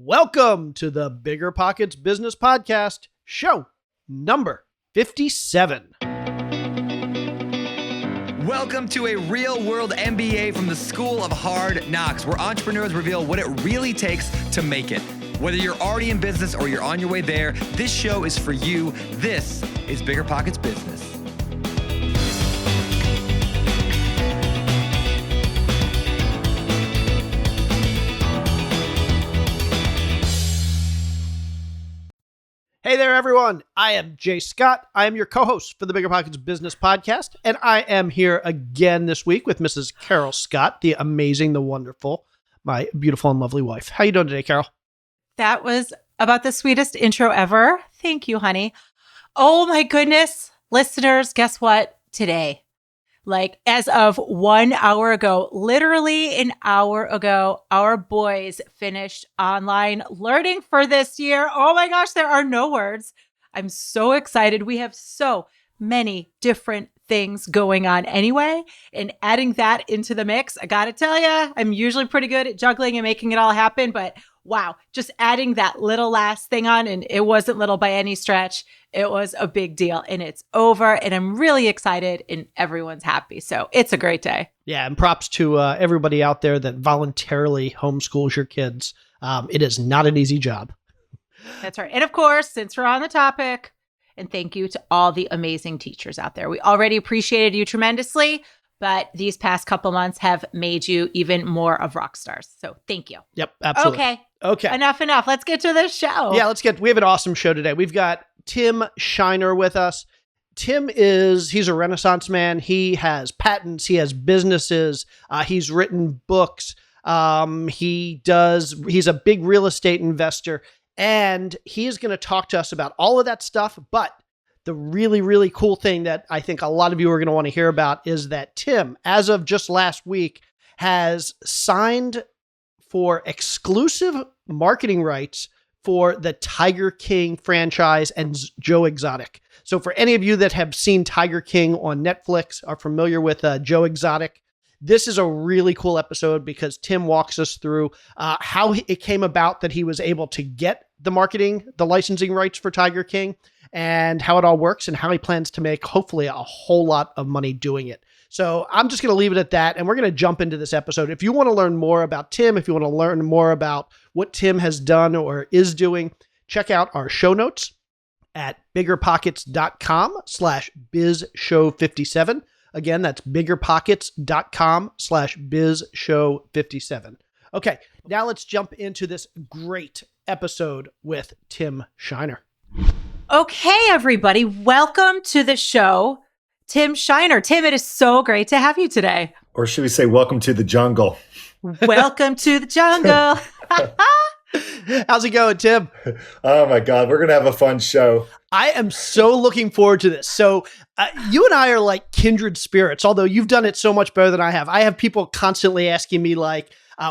Welcome to the BiggerPockets Business Podcast, show number 57. Welcome to a real-world MBA from the School of Hard Knocks, where entrepreneurs reveal what it really takes to make it. Whether you're already in business or you're on your way there, this show is for you. This is BiggerPockets Business. Hey there, everyone. I am Jay Scott. I am your co-host for the BiggerPockets Business Podcast, and I am here again this week with Mrs. Carol Scott, the amazing, the wonderful, my beautiful and lovely wife. How you doing today, Carol? That was about the sweetest intro ever. Thank you, honey. Oh my goodness. Listeners, guess what? Today, as of 1 hour ago, literally an hour ago, our boys finished online learning for this year. Oh my gosh, there are no words. I'm so excited. We have so many different things going on anyway, and adding that into the mix, I gotta tell you, I'm usually pretty good at juggling and making it all happen, but wow, just adding that little last thing on, and it wasn't little by any stretch. It was a big deal, and it's over, and I'm really excited, and everyone's happy. So it's a great day. Yeah, and props to everybody out there that voluntarily homeschools your kids. It is not an easy job. That's right. And of course, since we're on the topic, and thank you to all the amazing teachers out there. We already appreciated you tremendously, but these past couple months have made you even more of rock stars. So thank you. Yep, absolutely. Okay. Enough. Let's get to the show. Yeah, we have an awesome show today. We've got Tim Shiner with us. Tim he's a Renaissance man. He has patents. He has businesses. He's written books. He's a big real estate investor, and he is going to talk to us about all of that stuff. But the really, really cool thing that I think a lot of you are going to want to hear about is that Tim, as of just last week, has signed for exclusive marketing rights for the Tiger King franchise and Joe Exotic. So for any of you that have seen Tiger King on Netflix, are familiar with Joe Exotic, this is a really cool episode because Tim walks us through how it came about that he was able to get the licensing rights for Tiger King, and how it all works, and how he plans to make hopefully a whole lot of money doing it. So I'm just going to leave it at that, and we're going to jump into this episode. If you want to learn more about Tim, if you want to learn more about what Tim has done or is doing, check out our show notes at biggerpockets.com/bizshow57. Again, that's biggerpockets.com/bizshow57. Okay, now let's jump into this great episode with Tim Shiner. Okay, everybody, welcome to the show, Tim Shiner. Tim, it is so great to have you today. Or should we say, welcome to the jungle? Welcome to the jungle. How's it going, Tim? Oh my God, we're going to have a fun show. I am so looking forward to this. So you and I are like kindred spirits, although you've done it so much better than I have. I have people constantly asking me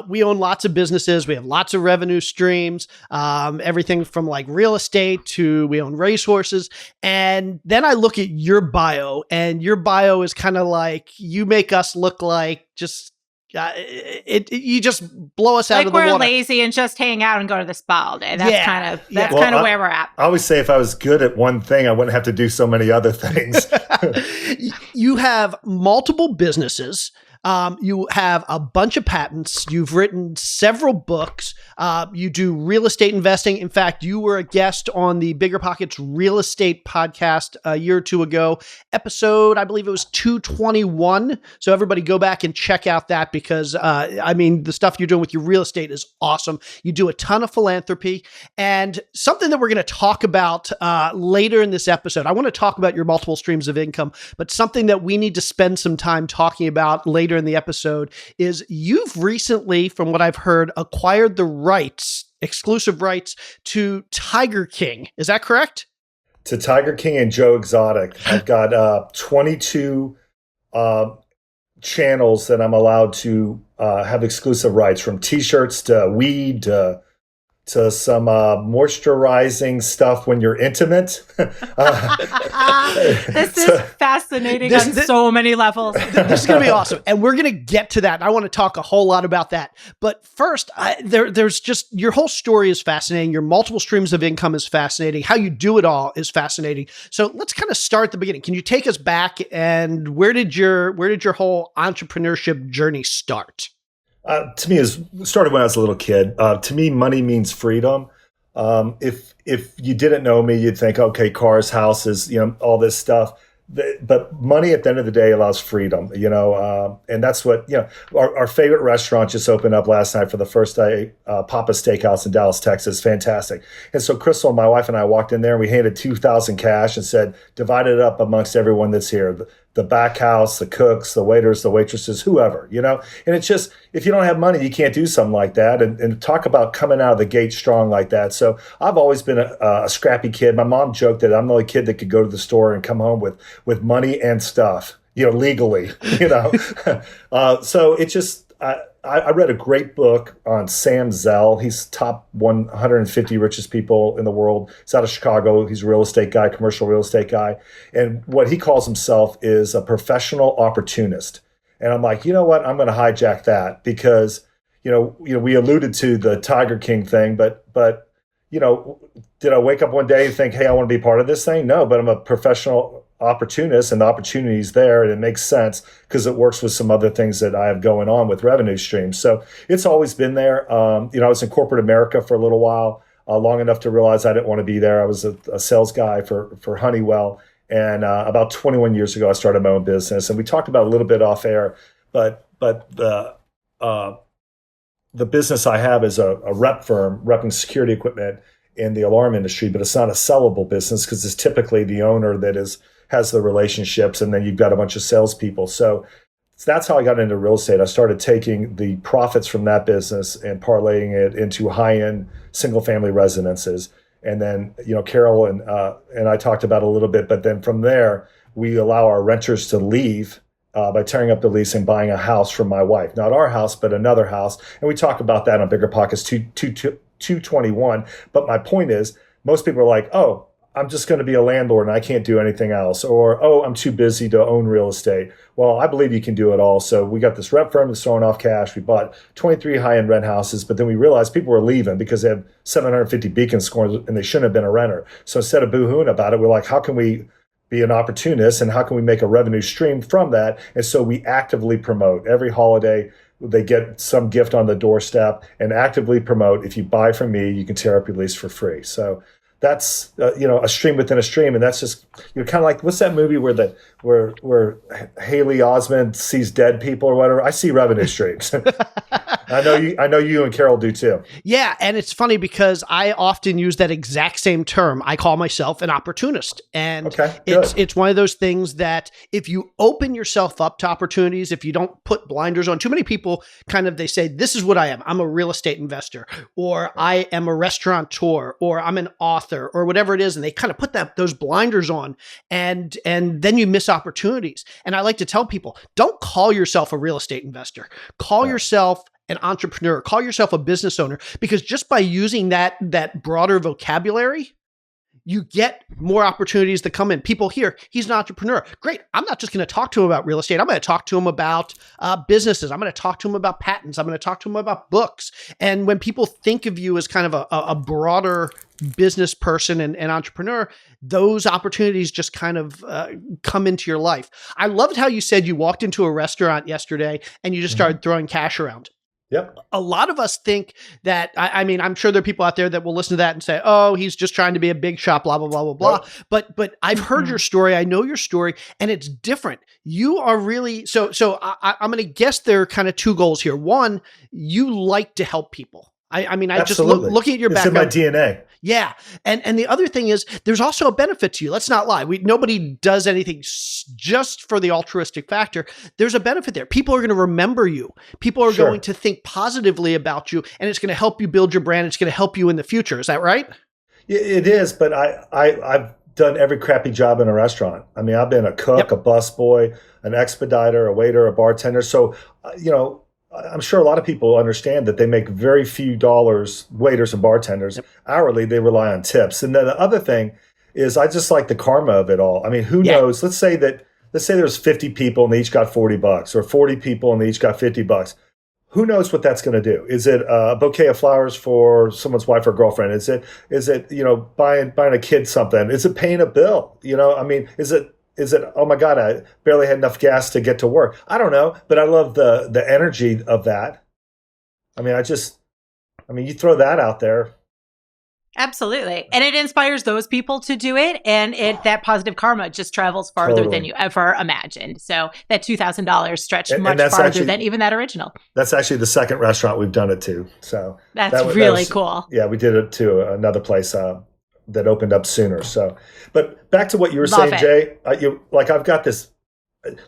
we own lots of businesses. We have lots of revenue streams, everything from like real estate to we own racehorses. And then I look at your bio, and your bio is kind of like, you make us look like just, you just blow us out of the water. Like we're lazy and just hang out and go to the spa all day. That's kind of where we're at. I always say if I was good at one thing, I wouldn't have to do so many other things. You have multiple businesses. You have a bunch of patents. You've written several books. You do real estate investing. In fact, you were a guest on the BiggerPockets real estate podcast a year or two ago, episode, I believe it was 221. So everybody go back and check out that because, the stuff you're doing with your real estate is awesome. You do a ton of philanthropy, and something that we're going to talk about later in this episode. I want to talk about your multiple streams of income, but something that we need to spend some time talking about later in the episode is you've recently, from what I've heard, acquired the exclusive rights to Tiger King. Is that correct? To Tiger King and Joe Exotic. I've got 22 channels that I'm allowed to have exclusive rights, from t-shirts to weed to to some moisturizing stuff when you're intimate. This is fascinating on so many levels. This is going to be awesome. And we're going to get to that. And I want to talk a whole lot about that. But first, there's just, your whole story is fascinating. Your multiple streams of income is fascinating. How you do it all is fascinating. So let's kind of start at the beginning. Can you take us back, and where did your whole entrepreneurship journey start? To me, it started when I was a little kid. To me, money means freedom. If you didn't know me, you'd think, okay, cars, houses, all this stuff. But money at the end of the day allows freedom, and that's what, our favorite restaurant just opened up last night for the first day, Papa's Steakhouse in Dallas, Texas. Fantastic. And so Crystal, my wife, and I walked in there, and we handed $2,000 cash and said, divide it up amongst everyone that's here. The back house, the cooks, the waiters, the waitresses, whoever, And it's just, if you don't have money, you can't do something like that. And talk about coming out of the gate strong like that. So I've always been a scrappy kid. My mom joked that I'm the only kid that could go to the store and come home with money and stuff, legally, So it just, I read a great book on Sam Zell. He's top 150 richest people in the world. He's out of Chicago. He's a real estate guy, commercial real estate guy. And what he calls himself is a professional opportunist. And I'm like, you know what? I'm going to hijack that because, we alluded to the Tiger King thing, but did I wake up one day and think, hey, I want to be part of this thing? No, but I'm a professional opportunist, and the opportunity's there, and it makes sense because it works with some other things that I have going on with revenue streams. So it's always been there. I was in corporate America for a little while, long enough to realize I didn't want to be there. I was a sales guy for Honeywell. And about 21 years ago, I started my own business. And we talked about it a little bit off air, but the business I have is a rep firm, repping security equipment in the alarm industry, but it's not a sellable business because it's typically the owner that has the relationships, and then you've got a bunch of salespeople. So that's how I got into real estate. I started taking the profits from that business and parlaying it into high-end single-family residences. And then, Carol and I talked about it a little bit, but then from there, we allow our renters to leave by tearing up the lease and buying a house from my wife. Not our house, but another house. And we talk about that on BiggerPockets 221. But my point is, most people are like, oh, I'm just going to be a landlord and I can't do anything else. Or, oh, I'm too busy to own real estate. Well, I believe you can do it all. So we got this rep firm that's throwing off cash. We bought 23 high-end rent houses, but then we realized people were leaving because they have 750 beacon scores and they shouldn't have been a renter. So instead of boo-hooing about it, we're like, how can we be an opportunist and how can we make a revenue stream from that? And so we actively promote every holiday. They get some gift on the doorstep and actively promote. If you buy from me, you can tear up your lease for free. So that's a stream within a stream, and that's just kind of like, what's that movie where Haley Osment sees dead people or whatever? I see revenue streams. I know you and Carol do too. Yeah, and it's funny because I often use that exact same term. I call myself an opportunist, and it's one of those things that if you open yourself up to opportunities, if you don't put blinders on, too many people they say, this is what I am. I'm a real estate investor, or I am a restaurateur, or I'm an author, or whatever it is, and they kind of put those blinders on, and then you miss opportunities. And I like to tell people, don't call yourself a real estate investor. Call yourself an entrepreneur. Call yourself a business owner, because just by using that broader vocabulary, you get more opportunities that come in. People hear, he's an entrepreneur. Great. I'm not just going to talk to him about real estate. I'm going to talk to him about businesses. I'm going to talk to him about patents. I'm going to talk to him about books. And when people think of you as kind of a broader business person and entrepreneur, those opportunities just kind of come into your life. I loved how you said you walked into a restaurant yesterday and you just started throwing cash around. Yep. A lot of us think that, I'm sure there are people out there that will listen to that and say, oh, he's just trying to be a big shot, blah, blah, blah, blah, blah. But I've heard your story. I know your story, and it's different. You are really, so I'm going to guess there are kind of two goals here. One, you like to help people. I just looking at your background. It's in my DNA. Yeah. And the other thing is, there's also a benefit to you. Let's not lie. Nobody does anything just for the altruistic factor. There's a benefit there. People are going to remember you. People are going to think positively about you, and it's going to help you build your brand. It's going to help you in the future. Is that right? It is, but I've done every crappy job in a restaurant. I've been a cook, a busboy, an expediter, a waiter, a bartender. So, I'm sure a lot of people understand that they make very few dollars, waiters and bartenders. Yep. Hourly, they rely on tips. And then the other thing is I just like the karma of it all. I mean, who knows? Let's say there's 50 people and they each got $40, or 40 people and they each got $50. Who knows what that's going to do? Is it a bouquet of flowers for someone's wife or girlfriend? Is it buying a kid something? Is it paying a bill? I mean, is it, oh my God, I barely had enough gas to get to work? I don't know, but I love the energy of that. I mean, you throw that out there. Absolutely. And it inspires those people to do it. And that positive karma just travels farther than you ever imagined. So that $2,000 stretched much farther than even that original. That's actually the second restaurant we've done it to. So that's really cool. Yeah, we did it to another place that opened up sooner. So, but back to what you were saying, Jay, I've got this,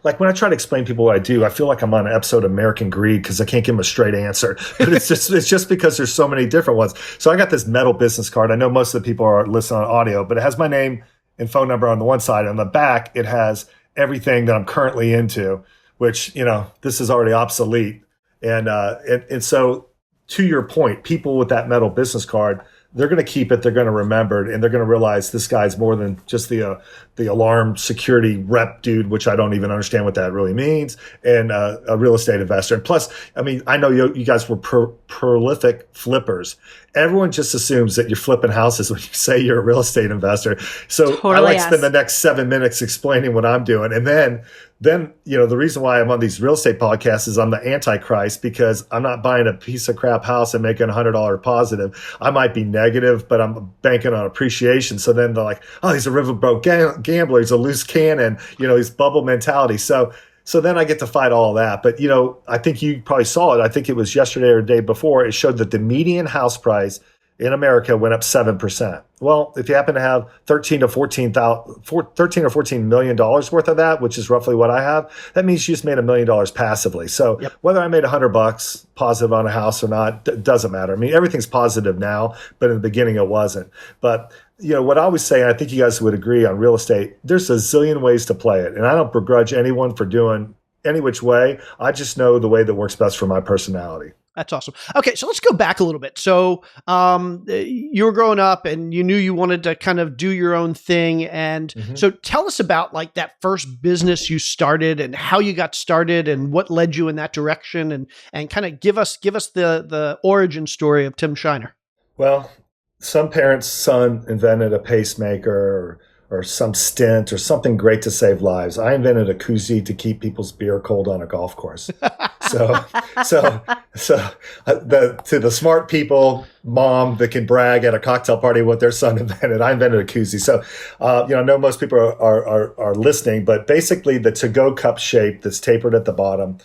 like when I try to explain to people what I do, I feel like I'm on an episode of American Greed because I can't give them a straight answer. But it's just because there's so many different ones. So I got this metal business card. I know most of the people are listening on audio, but it has my name and phone number on the one side. On the back, it has everything that I'm currently into, which, this is already obsolete. And so to your point, people with that metal business card, they're going to keep it. They're going to remember it, and they're going to realize this guy's more than just the alarm security rep dude, which I don't even understand what that really means, and a real estate investor. And plus, I mean, I know you guys were prolific flippers. Everyone just assumes that you're flipping houses when you say you're a real estate investor. So totally, I spend the next 7 minutes explaining what I'm doing, and then the reason why I'm on these real estate podcasts is I'm the Antichrist, because I'm not buying a piece of crap house and making $100 positive. I might be negative, but I'm banking on appreciation. So then they're like, oh, he's a riverboat gambler. He's a loose cannon. He's bubble mentality. So then I get to fight all that. But, I think you probably saw it. I think it was yesterday or the day before. It showed that the median house price in America went up 7%. Well, if you happen to have $13 or $14 million worth of that, which is roughly what I have, that means you just made $1 million passively. So whether I made $100 positive on a house or not, doesn't matter. I mean, everything's positive now, but in the beginning it wasn't. But what I always say, and I think you guys would agree on real estate, there's a zillion ways to play it. And I don't begrudge anyone for doing any which way. I just know the way that works best for my personality. That's awesome. Okay, so let's go back a little bit. So you were growing up and you knew you wanted to kind of do your own thing. And so tell us about like that first business you started and how you got started and what led you in that direction, and kind of give us the origin story of Tim Shiner. Well, some parent's son invented a pacemaker or some stent or something great to save lives. I invented a koozie to keep people's beer cold on a golf course. To the smart people, mom that can brag at a cocktail party what their son invented, I invented a koozie. So, I know most people are listening, but basically the to-go cup shape that's tapered at the bottom.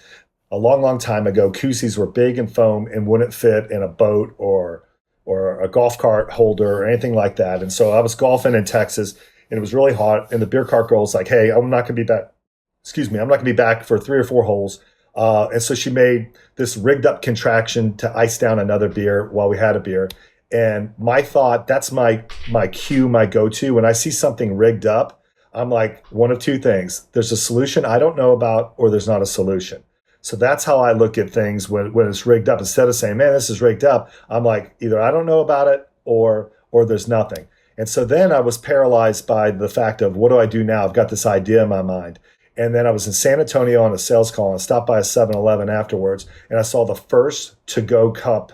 A long, long time ago, koozies were big and foam and wouldn't fit in a boat or a golf cart holder or anything like that. And so I was golfing in Texas, and it was really hot. And the beer cart girl was like, hey, I'm not going to be back. I'm not going to be back for 3 or 4 holes. And so she made this rigged up contraction to ice down another beer while we had a beer. And my thought, that's my cue, my go-to. When I see something rigged up, I'm like, one of two things. There's a solution I don't know about, or there's not a solution. So that's how I look at things when it's rigged up. Instead of saying, man, this is rigged up, I'm like, either I don't know about it or there's nothing. And so then I was paralyzed by the fact of, what do I do now? I've got this idea in my mind. And then I was in San Antonio on a sales call, and I stopped by a 7-Eleven afterwards, and I saw the first to-go cup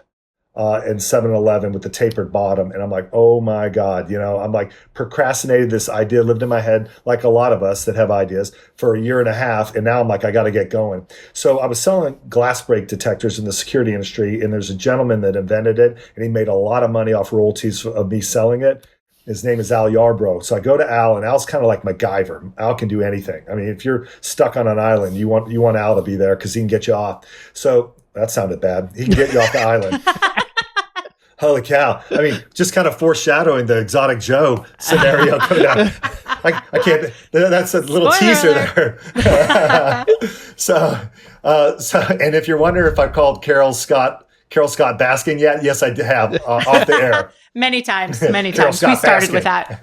in 7-Eleven with the tapered bottom. And I'm like, oh my God, I'm like procrastinated this idea, lived in my head like a lot of us that have ideas for 1.5 years. And now I'm like, I got to get going. So I was selling glass break detectors in the security industry, and there's a gentleman that invented it, and he made a lot of money off royalties of me selling it. His name is Al Yarbrough. So I go to Al, and Al's kind of like MacGyver. Al can do anything. I mean, if you're stuck on an island, you want Al to be there because he can get you off. So that sounded bad. He can get you off the island. Holy cow. I mean, just kind of foreshadowing the Exotic Joe scenario coming down. I can't, that's a little teaser there. So, and if you're wondering if I've called Carol Scott Baskin yet, yes, I have, off the air. Many times. We started with that.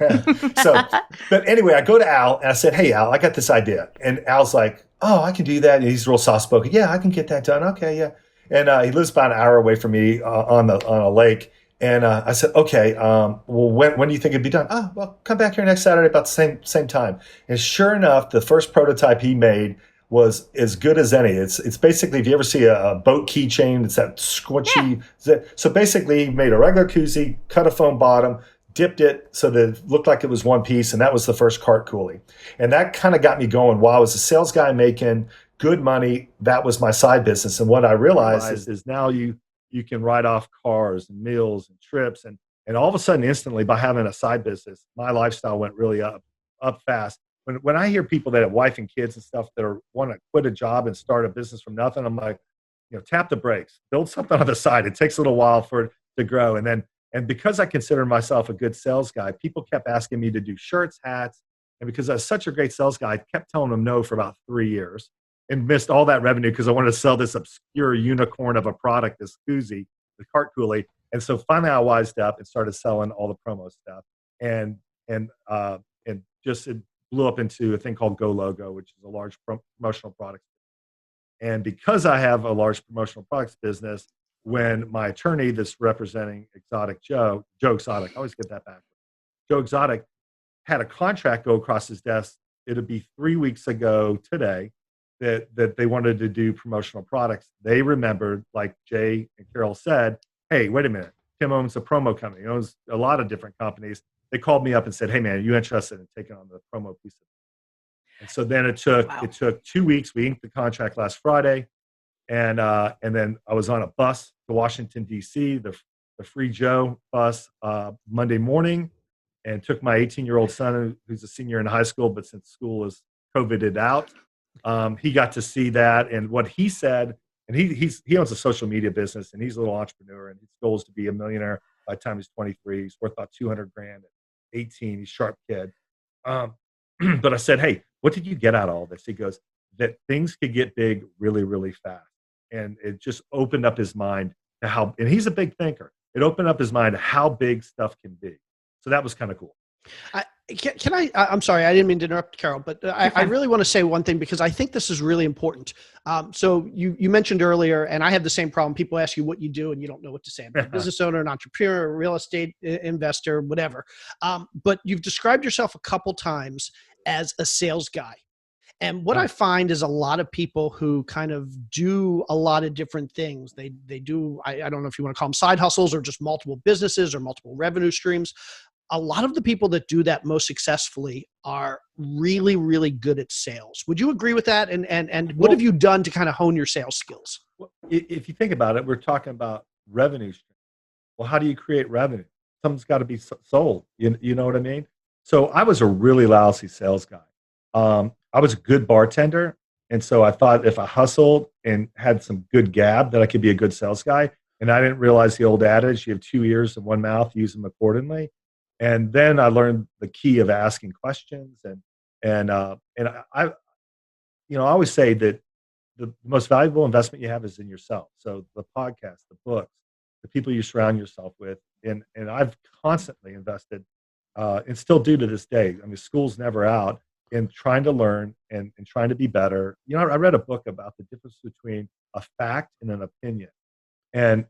But anyway, I go to Al and I said, hey, Al, I got this idea. And Al's like, oh, I can do that. And he's real soft spoken. Yeah, I can get that done. Okay, yeah. And he lives about an hour away from me on a lake. And I said, okay, well, when do you think it'd be done? Ah, well, come back here next Saturday about the same time. And sure enough, the first prototype he made was as good as any. It's basically, if you ever see a boat keychain, it's that squishy. Yeah. So basically, he made a regular koozie, cut a foam bottom, dipped it so that it looked like it was one piece, and that was the first cart coolie. And that kind of got me going. While I was a sales guy making good money, that was my side business. And what I realized is now you can write off cars and meals and trips, and all of a sudden, instantly, by having a side business, my lifestyle went really up fast. When I hear people that have wife and kids and stuff that want to quit a job and start a business from nothing, I'm like, tap the brakes, build something on the side. It takes a little while for it to grow. And because I consider myself a good sales guy, people kept asking me to do shirts, hats. And because I was such a great sales guy, I kept telling them no for about 3 years and missed all that revenue because I wanted to sell this obscure unicorn of a product, this koozie, the cart coolie. And so finally I wised up and started selling all the promo stuff. And just it blew up into a thing called Go Logo, which is a large promotional products. And because I have a large promotional products business, when my attorney that's representing Joe Exotic, I always get that back. Joe Exotic had a contract go across his desk. It'd be 3 weeks ago today that they wanted to do promotional products. They remembered, like Jay and Carol said, hey, wait a minute. Tim owns a promo company. He owns a lot of different companies. They called me up and said, hey, man, are you interested in taking on the promo piece of it? And so then it took 2 weeks. We inked the contract last Friday. And then I was on a bus to Washington, D.C., the Free Joe bus Monday morning, and took my 18-year-old son, who's a senior in high school, but since school is COVIDed out, he got to see that. And what he said, and he owns a social media business, and he's a little entrepreneur, and his goal is to be a millionaire by the time he's 23. He's worth about $200,000 at 18. He's a sharp kid. But I said, hey, what did you get out of all this? He goes, that things could get big really, really fast. And it just opened up his mind to and he's a big thinker. It opened up his mind to how big stuff can be. So that was kind of cool. I'm sorry, I didn't mean to interrupt, Carol, but I really want to say one thing because I think this is really important. So you mentioned earlier, and I have the same problem. People ask you what you do and you don't know what to say. I'm a business owner, an entrepreneur, a real estate investor, whatever. But you've described yourself a couple times as a sales guy. And what I find is a lot of people who kind of do a lot of different things. They do, I don't know if you want to call them side hustles or just multiple businesses or multiple revenue streams. A lot of the people that do that most successfully are really, really good at sales. Would you agree with that? And what have you done to kind of hone your sales skills? Well, if you think about it, we're talking about revenue stream. Well, how do you create revenue? Something's got to be sold. You know what I mean? So I was a really lousy sales guy. I was a good bartender. And so I thought if I hustled and had some good gab that I could be a good sales guy. And I didn't realize the old adage, you have 2 ears and one mouth, use them accordingly. And then I learned the key of asking questions. And I always say that the most valuable investment you have is in yourself. So the podcast, the books, the people you surround yourself with. And I've constantly invested and still do to this day. I mean, school's never out. In trying to learn and trying to be better. I read a book about the difference between a fact and an opinion. And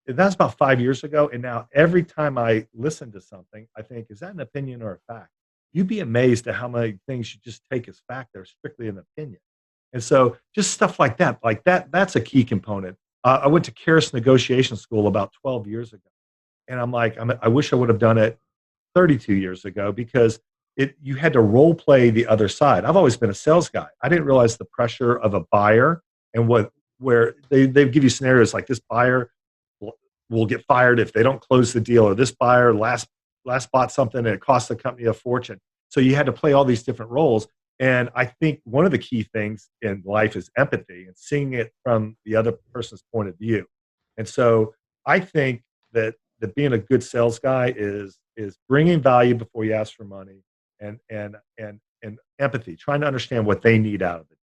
that's about 5 years ago. And now every time I listen to something, I think, is that an opinion or a fact? You'd be amazed at how many things you just take as fact that are strictly an opinion. And so just stuff like that's a key component. I went to Karis Negotiation School about 12 years ago. And I'm like, I wish I would have done it 32 years ago because you had to role play the other side. I've always been a sales guy. I didn't realize the pressure of a buyer and where they give you scenarios like this buyer will get fired if they don't close the deal, or this buyer last bought something and it cost the company a fortune. So you had to play all these different roles. And I think one of the key things in life is empathy and seeing it from the other person's point of view. And so I think that being a good sales guy is bringing value before you ask for money. And empathy, trying to understand what they need out of it.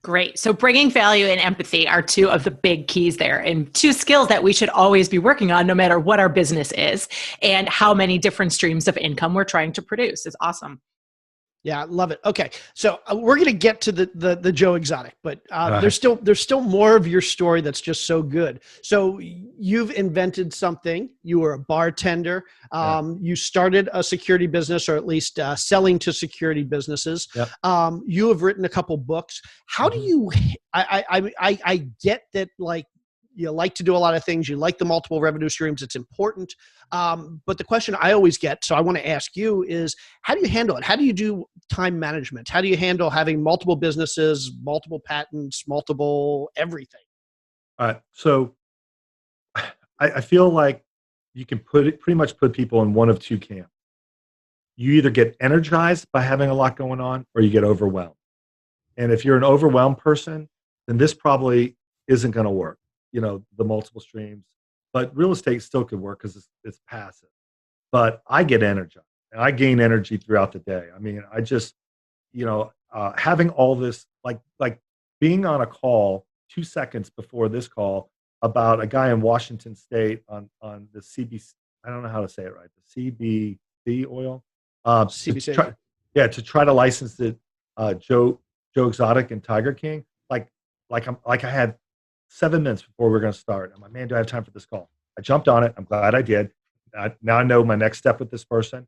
Great. So bringing value and empathy are two of the big keys there, and two skills that we should always be working on no matter what our business is and how many different streams of income we're trying to produce. Is awesome. Yeah, I love it. Okay, so we're going to get to the Joe Exotic, but Right. there's still more of your story that's just so good. So you've invented something. You were a bartender. Yeah. You started a security business, or at least selling to security businesses. Yep. You have written a couple books. How do you? I get that, like, you like to do a lot of things. You like the multiple revenue streams. It's important. But the question I always get, so I want to ask you, is how do you handle it? How do you do time management? How do you handle having multiple businesses, multiple patents, multiple everything? All right. So I feel like you can pretty much put people in one of two camps. You either get energized by having a lot going on, or you get overwhelmed. And if you're an overwhelmed person, then this probably isn't going to work. The multiple streams, but real estate still could work because it's passive. But I get energized and I gain energy throughout the day. I mean, I just, having all this, like being on a call 2 seconds before this call about a guy in Washington State on the CBC, I don't know how to say it right, the CBC oil. CBC. To try to license it, Joe Exotic and Tiger King. I had 7 minutes before we were going to start. I'm like, man, do I have time for this call? I jumped on it. I'm glad I did. Now I know my next step with this person.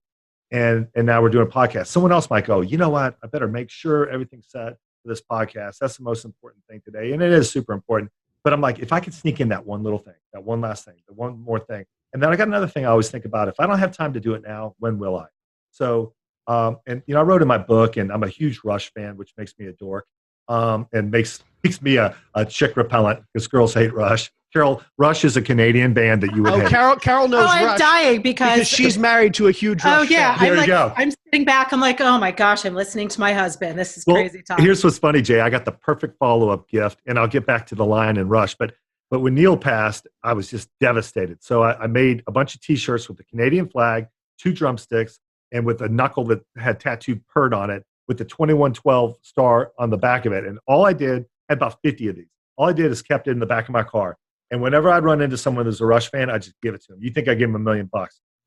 And now we're doing a podcast. Someone else might go, you know what? I better make sure everything's set for this podcast. That's the most important thing today. And it is super important. But I'm like, if I could sneak in that one little thing, that one last thing, the one more thing. And then I got another thing I always think about. If I don't have time to do it now, when will I? So, I wrote in my book, and I'm a huge Rush fan, which makes me a dork. And makes me a chick repellent because girls hate Rush. Carol, Rush is a Canadian band that you would hate. Carol knows Rush. I'm dying because she's married to a huge Rush fan. There you go. I'm sitting back. I'm like, oh my gosh, I'm listening to my husband. This is crazy talk. Here's what's funny, Jay. I got the perfect follow-up gift, and I'll get back to the line and Rush. But when Neil passed, I was just devastated. So I made a bunch of T-shirts with the Canadian flag, 2 drumsticks, and with a knuckle that had tattooed PERT on it, with the 2112 star on the back of it. And all I did, had about 50 of these. All I did is kept it in the back of my car. And whenever I'd run into someone who's a Rush fan, I just give it to them. You think I give them $1 million?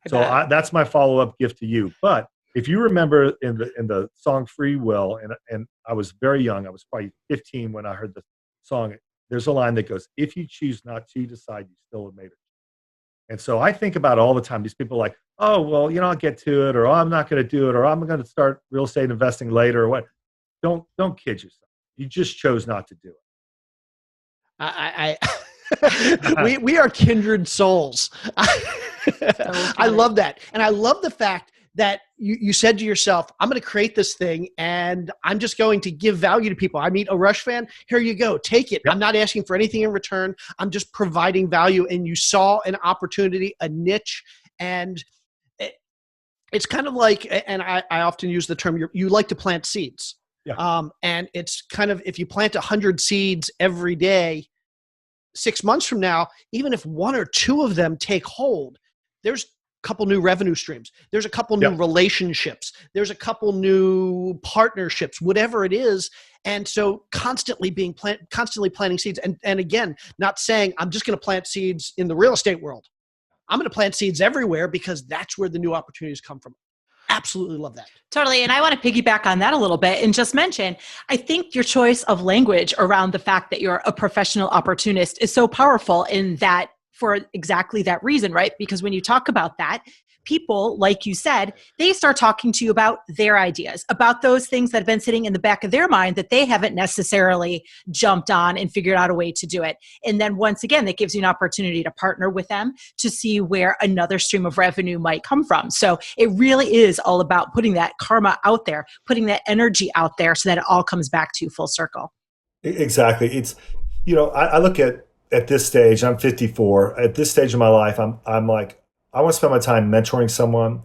So that's my follow-up gift to you. But if you remember in the song Free Will, and I was very young, I was probably 15 when I heard the song, there's a line that goes, if you choose not to decide, you still have made it. And so I think about it all the time. These people are like, oh, well, I'll get to it, or I'm not going to do it, or I'm going to start real estate investing later, or what. Don't kid yourself. You just chose not to do it. We are kindred souls. I love that. And I love the fact that you said to yourself, I'm going to create this thing and I'm just going to give value to people. I meet a Rush fan. Here you go. Take it. Yep. I'm not asking for anything in return. I'm just providing value. And you saw an opportunity, a niche. And it's kind of like, and I often use the term, you like to plant seeds. Yeah. And it's kind of, if you plant 100 seeds every day, 6 months from now, even if 1 or 2 of them take hold, there's a couple new revenue streams. There's a couple new relationships. There's a couple new partnerships, whatever it is. And so constantly planting seeds. And again, not saying I'm just going to plant seeds in the real estate world. I'm going to plant seeds everywhere because that's where the new opportunities come from. Absolutely love that. Totally. And I want to piggyback on that a little bit and just mention, I think your choice of language around the fact that you're a professional opportunist is so powerful in that for exactly that reason, right? Because when you talk about that, people, like you said, they start talking to you about their ideas, about those things that have been sitting in the back of their mind that they haven't necessarily jumped on and figured out a way to do it. And then once again, that gives you an opportunity to partner with them to see where another stream of revenue might come from. So it really is all about putting that karma out there, putting that energy out there so that it all comes back to you full circle. Exactly. It's, I look at this stage, I'm 54. At this stage of my life, I'm like, I want to spend my time mentoring someone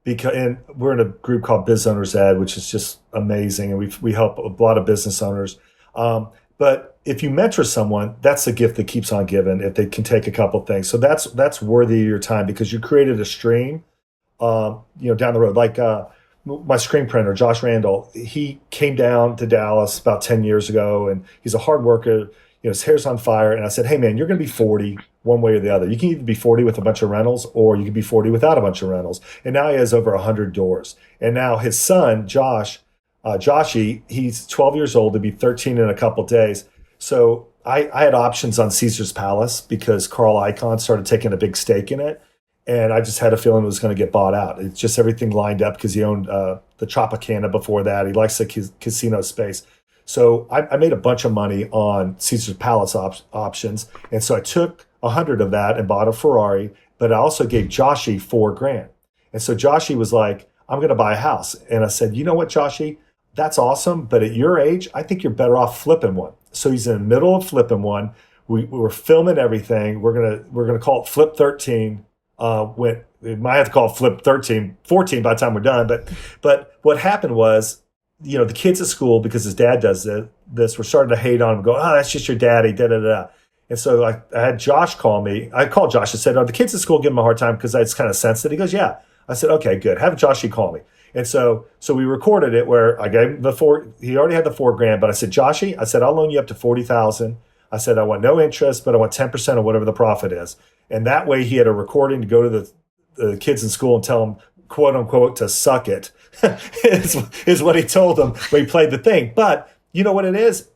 and we're in a group called Biz Owners Ed, which is just amazing. And we help a lot of business owners. But if you mentor someone, that's a gift that keeps on giving if they can take a couple of things. So that's worthy of your time because you created a stream, down the road. Like my screen printer, Josh Randall, he came down to Dallas about 10 years ago and he's a hard worker. His hair's on fire. And I said, hey man, you're going to be 40. one way or the other. You can either be 40 with a bunch of rentals, or you can be 40 without a bunch of rentals. And now he has over 100 doors. And now his son, Joshy, he's 12 years old, to be 13 in a couple days. So I had options on Caesar's Palace because Carl Icahn started taking a big stake in it. And I just had a feeling it was going to get bought out. It's just everything lined up because he owned the Tropicana before that. He likes the casino space. So I made a bunch of money on Caesar's Palace options. And so I took 100 of that and bought a Ferrari, but I also gave Joshy $4,000. And so Joshy was like, I'm going to buy a house. And I said, you know what, Joshy, that's awesome. But at your age, I think you're better off flipping one. So he's in the middle of flipping one. We were filming everything. We're gonna call it Flip 13. We might have to call it Flip 13, 14 by the time we're done. But what happened was, the kids at school, because his dad does this, were starting to hate on him, going, oh, that's just your daddy, da-da-da. And so I had Josh call me. I called Josh and said, the kids at school give him a hard time because I just kind of sensed it. He goes, yeah. I said, okay, good. Have Joshy call me. And so we recorded it where I gave him he already had the $4,000, but I said, Joshy, I said, I'll loan you up to $40,000. I said, I want no interest, but I want 10% of whatever the profit is. And that way he had a recording to go to the kids in school and tell them, quote unquote, to suck it, is what he told them when he played the thing. But you know what it is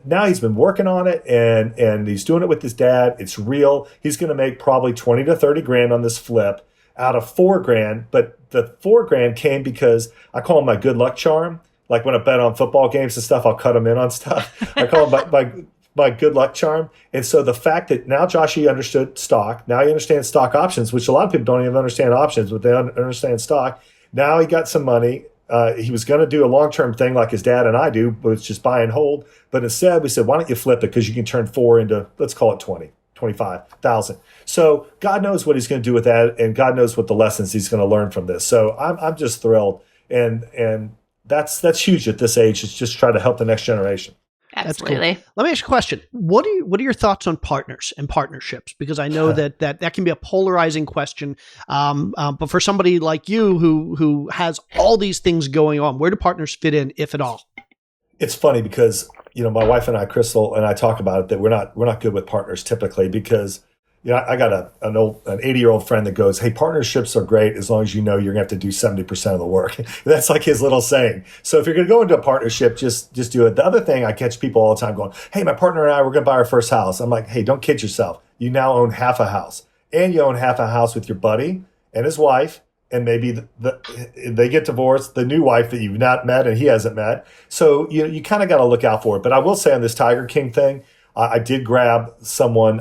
now he's been working on it and he's doing it with his dad. It's real. He's going to make probably 20 to 30 grand on this flip out of $4,000. But the $4,000 came because I call him my good luck charm. Like when I bet on football games and stuff, I'll cut him in on stuff. I call him my good luck charm. And so the fact that now Joshy understood stock, now he understands stock options, which a lot of people don't even understand options, but they understand stock. Now he got some money. He was going to do a long-term thing like his dad and I do, but it's just buy and hold. But instead we said, why don't you flip it? Because you can turn 4 into, let's call it 20, 25,000. So God knows what he's going to do with that. And God knows what the lessons he's going to learn from this. So I'm just thrilled. And that's huge at this age. It's just try to help the next generation. Absolutely. Cool. Let me ask you a question. What are your thoughts on partners and partnerships? Because I know that can be a polarizing question. But for somebody like you who has all these things going on, where do partners fit in, if at all? It's funny because, my wife and I, Crystal, and I talk about it that we're not good with partners typically because, I got an 80-year-old friend that goes, hey, partnerships are great as long as you're going to have to do 70% of the work. That's like his little saying. So if you're going to go into a partnership, just do it. The other thing, I catch people all the time going, hey, my partner and I, we're going to buy our first house. I'm like, hey, don't kid yourself. You now own half a house. And you own half a house with your buddy and his wife. And maybe they get divorced, the new wife that you've not met and he hasn't met. So you kind of got to look out for it. But I will say on this Tiger King thing, I did grab someone,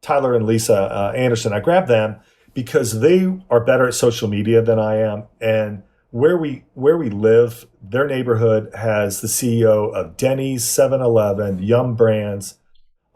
Tyler and Lisa Anderson. I grabbed them because they are better at social media than I am. And where we live, their neighborhood has the CEO of Denny's, 7-Eleven, Yum Brands,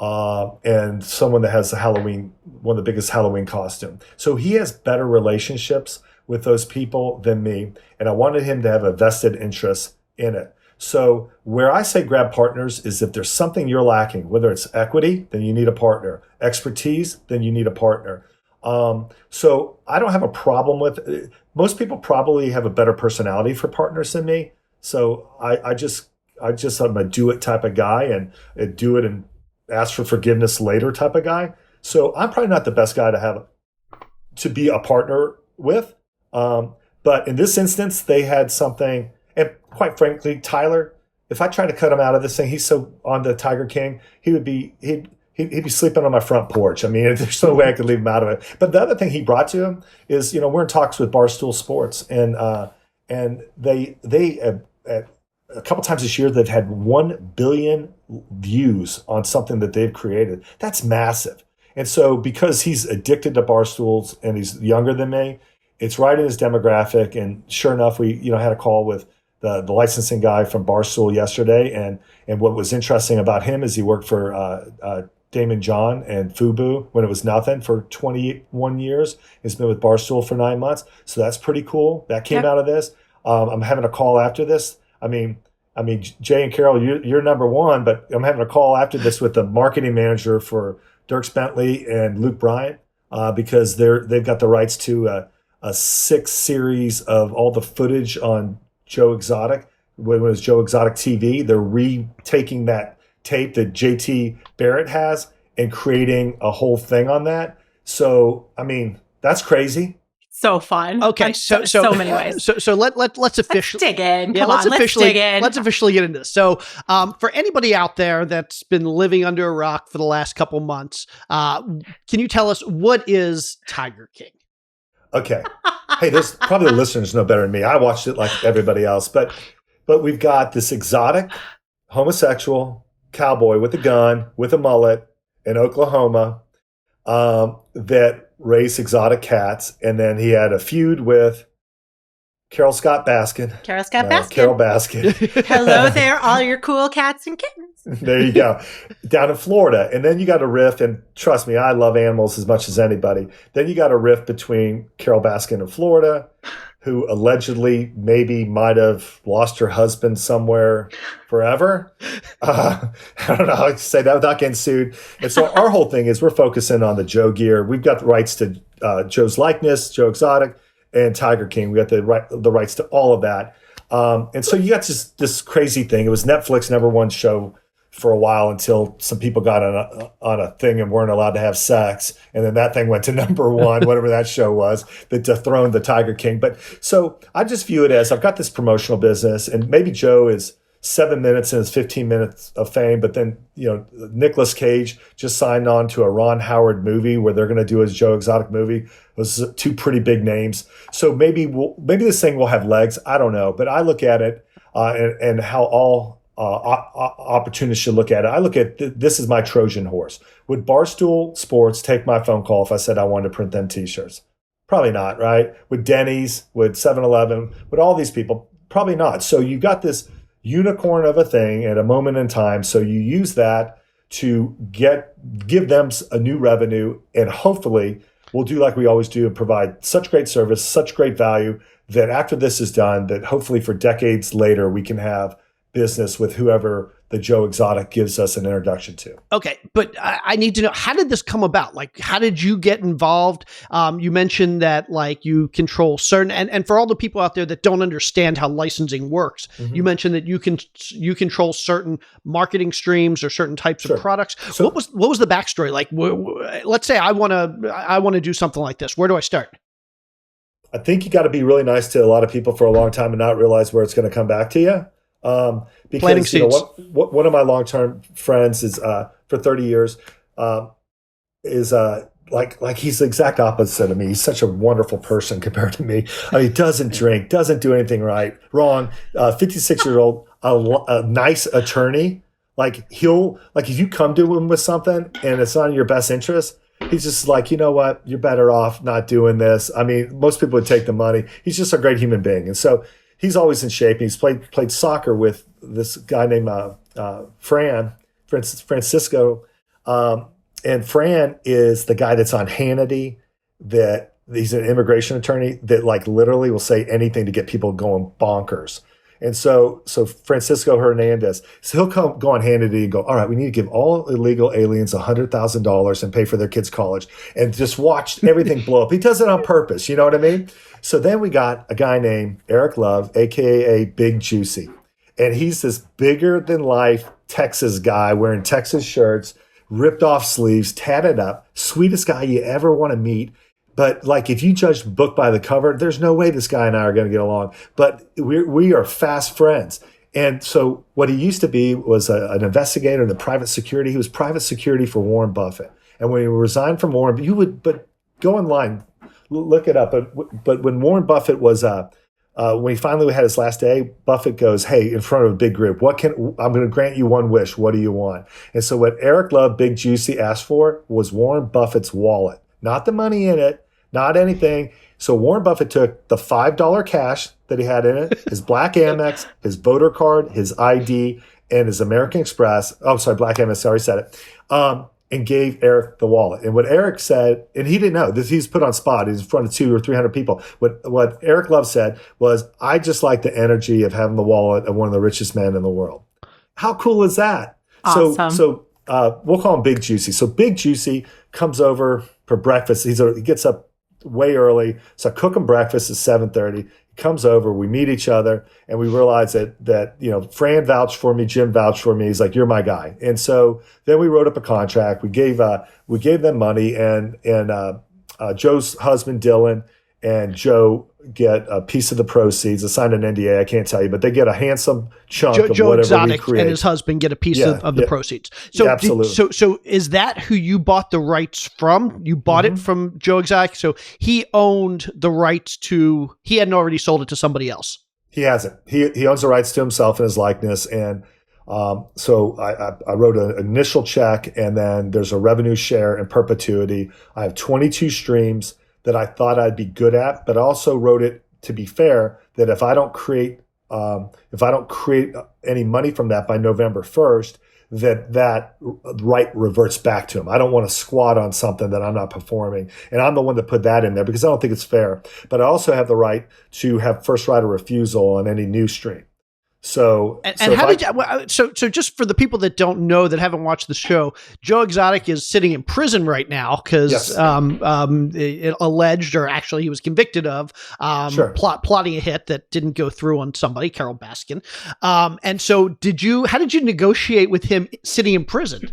and someone that has one of the biggest Halloween costume. So he has better relationships with those people than me. And I wanted him to have a vested interest in it. So where I say grab partners is if there's something you're lacking, whether it's equity, then you need a partner. Expertise, then you need a partner. So I don't have a problem with it. Most people probably have a better personality for partners than me. So I'm a do it type of guy and do it and ask for forgiveness later type of guy. So I'm probably not the best guy to be a partner with. But in this instance, they had something. And quite frankly, Tyler, if I tried to cut him out of this thing, he's so on the Tiger King, he'd be sleeping on my front porch. I mean, there's no way I could leave him out of it. But the other thing he brought to him is, we're in talks with Barstool Sports, and they a couple times this year they've had 1 billion views on something that they've created. That's massive. And so because he's addicted to Barstools and he's younger than me, it's right in his demographic. And sure enough, we had a call with the licensing guy from Barstool yesterday. And what was interesting about him is he worked for Damon John and Fubu when it was nothing for 21 years. He's been with Barstool for 9 months. So that's pretty cool. That came out of this. I'm having a call after this. I mean, Jay and Carol, you're number one, but I'm having a call after this with the marketing manager for Dierks Bentley and Luke Bryant because they've got the rights to a 6 series of all the footage on Joe Exotic. When it was Joe Exotic TV, they're retaking that tape that JT Barrett has and creating a whole thing on that. So, I mean, that's crazy. So fun. Okay, Like, so many ways. So let's officially dig in. Yeah, Come on, let's dig in. Let's officially get into this. So, for anybody out there that's been living under a rock for the last couple months, can you tell us what is Tiger King? Okay. Hey, there's probably the listeners know better than me. I watched it like everybody else, but we've got this exotic homosexual cowboy with a gun, with a mullet in Oklahoma, that raised exotic cats. And then he had a feud with Carol Scott Baskin. Carol Scott Baskin. Carol Baskin. Hello there, all your cool cats and kittens. There you go. Down in Florida. And then you got a rift, and trust me, I love animals as much as anybody. Then you got a rift between Carol Baskin in Florida, who allegedly maybe might have lost her husband somewhere forever. I don't know how to say that without getting sued. And so our whole thing is we're focusing on the Joe gear. We've got the rights to Joe's likeness, Joe Exotic, and Tiger King. We got the rights to all of that. And so you got this crazy thing. It was Netflix #1 show for a while until some people got on a thing and weren't allowed to have sex. And then that thing went to #1, whatever that show was, that dethroned the Tiger King. But so I just view it as I've got this promotional business, and maybe Joe is 7 minutes in his 15 minutes of fame. But then, Nicolas Cage just signed on to a Ron Howard movie where they're going to do his Joe Exotic movie. Those are two pretty big names. So maybe this thing will have legs. I don't know. But I look at it and how all opportunists should look at it. I look at this is my Trojan horse. Would Barstool Sports take my phone call if I said I wanted to print them T-shirts? Probably not, right? Would Denny's, would 7-Eleven, would all these people? Probably not. So you got this unicorn of a thing at a moment in time. So you use that to give them a new revenue, and hopefully we'll do like we always do and provide such great service, such great value that after this is done, that hopefully for decades later we can have business with whoever the Joe Exotic gives us an introduction to. Okay, but I need to know, how did this come about? Like, how did you get involved? You mentioned that like you control certain, and for all the people out there that don't understand how licensing works, you mentioned that you control certain marketing streams or certain types of products. So, what was the backstory? Like, let's say I want to do something like this. Where do I start? I think you got to be really nice to a lot of people for a long time and not realize where it's going to come back to you. Because one of my long-term friends is for 30 years is like he's the exact opposite of me. He's such a wonderful person compared to me. I mean, he doesn't drink, doesn't do anything wrong. 56-year-old, a nice attorney. Like if you come to him with something and it's not in your best interest, he's just like, you know what, you're better off not doing this. I mean, most people would take the money. He's just a great human being, and so. He's always in shape. He's played soccer with this guy named Francisco. And Fran is the guy that's on Hannity, that he's an immigration attorney that like literally will say anything to get people going bonkers. And so Francisco Hernandez, so he'll go on Hannity and go, all right, we need to give all illegal aliens $100,000 and pay for their kids' college, and just watch everything blow up. He does it on purpose. You know what I mean? So then we got a guy named Eric Love, AKA Big Juicy. And he's this bigger than life Texas guy wearing Texas shirts, ripped off sleeves, tatted up, sweetest guy you ever want to meet. But like, if you judge the book by the cover, there's no way this guy and I are going to get along. But we are fast friends. And so what he used to be was an investigator in the private security. He was private security for Warren Buffett. And when he resigned from Warren, but go online, look it up. But when Warren Buffett was, when he finally had his last day, Buffett goes, hey, in front of a big group, I'm going to grant you one wish. What do you want? And so what Eric Love, Big Juicy, asked for was Warren Buffett's wallet. Not the money in it, not anything. So Warren Buffett took the $5 cash that he had in it, his black Amex, his voter card, his ID, and his American Express. Oh, sorry, black Amex, sorry, said it. And gave Eric the wallet. And what Eric said, and he didn't know, this he's put on spot, he's in front of 200 or 300 people. What Eric Love said was, I just like the energy of having the wallet of one of the richest men in the world. How cool is that? Awesome. So we'll call him Big Juicy. So Big Juicy comes over for breakfast. He gets up way early. So I cook him breakfast at 7:30. comes over, we meet each other, and we realize that Fran vouched for me, Jim vouched for me. He's like, "You're my guy." And so then we wrote up a contract. We gave them money, and Joe's husband Dylan and Joe get a piece of the proceeds. I signed an NDA, I can't tell you, but they get a handsome chunk of Joe whatever Exotic we create. and his husband get a piece of the proceeds. So, Yeah, absolutely. so is that who you bought the rights from? You bought it from Joe Exotic, so he owned the rights to. He hadn't already sold it to somebody else. He hasn't. He owns the rights to himself and his likeness, and so I wrote an initial check, and then there's a revenue share in perpetuity. I have 22 streams that I thought I'd be good at, but I also wrote it to be fair that if I don't create any money from that by November 1st, that right reverts back to him. I don't want to squat on something that I'm not performing, and I'm the one that put that in there because I don't think it's fair. But I also have the right to have first right of refusal on any new stream. So, so just for the people that don't know, that haven't watched the show, Joe Exotic is sitting in prison right now because alleged, or actually he was convicted of plotting a hit that didn't go through on somebody, Carol Baskin. And so how did you negotiate with him sitting in prison?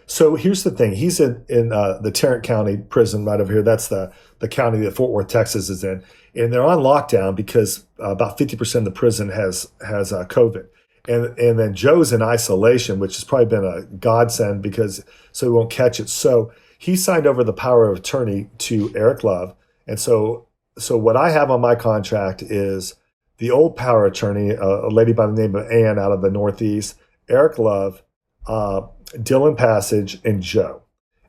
So here's the thing. He's in the Tarrant County prison right over here. That's the county that Fort Worth, Texas is in. And they're on lockdown because about 50% of the prison has COVID. And then Joe's in isolation, which has probably been a godsend so he won't catch it. So he signed over the power of attorney to Eric Love. And so what I have on my contract is the old power attorney, a lady by the name of Ann out of the Northeast, Eric Love, Dylan Passage, and Joe.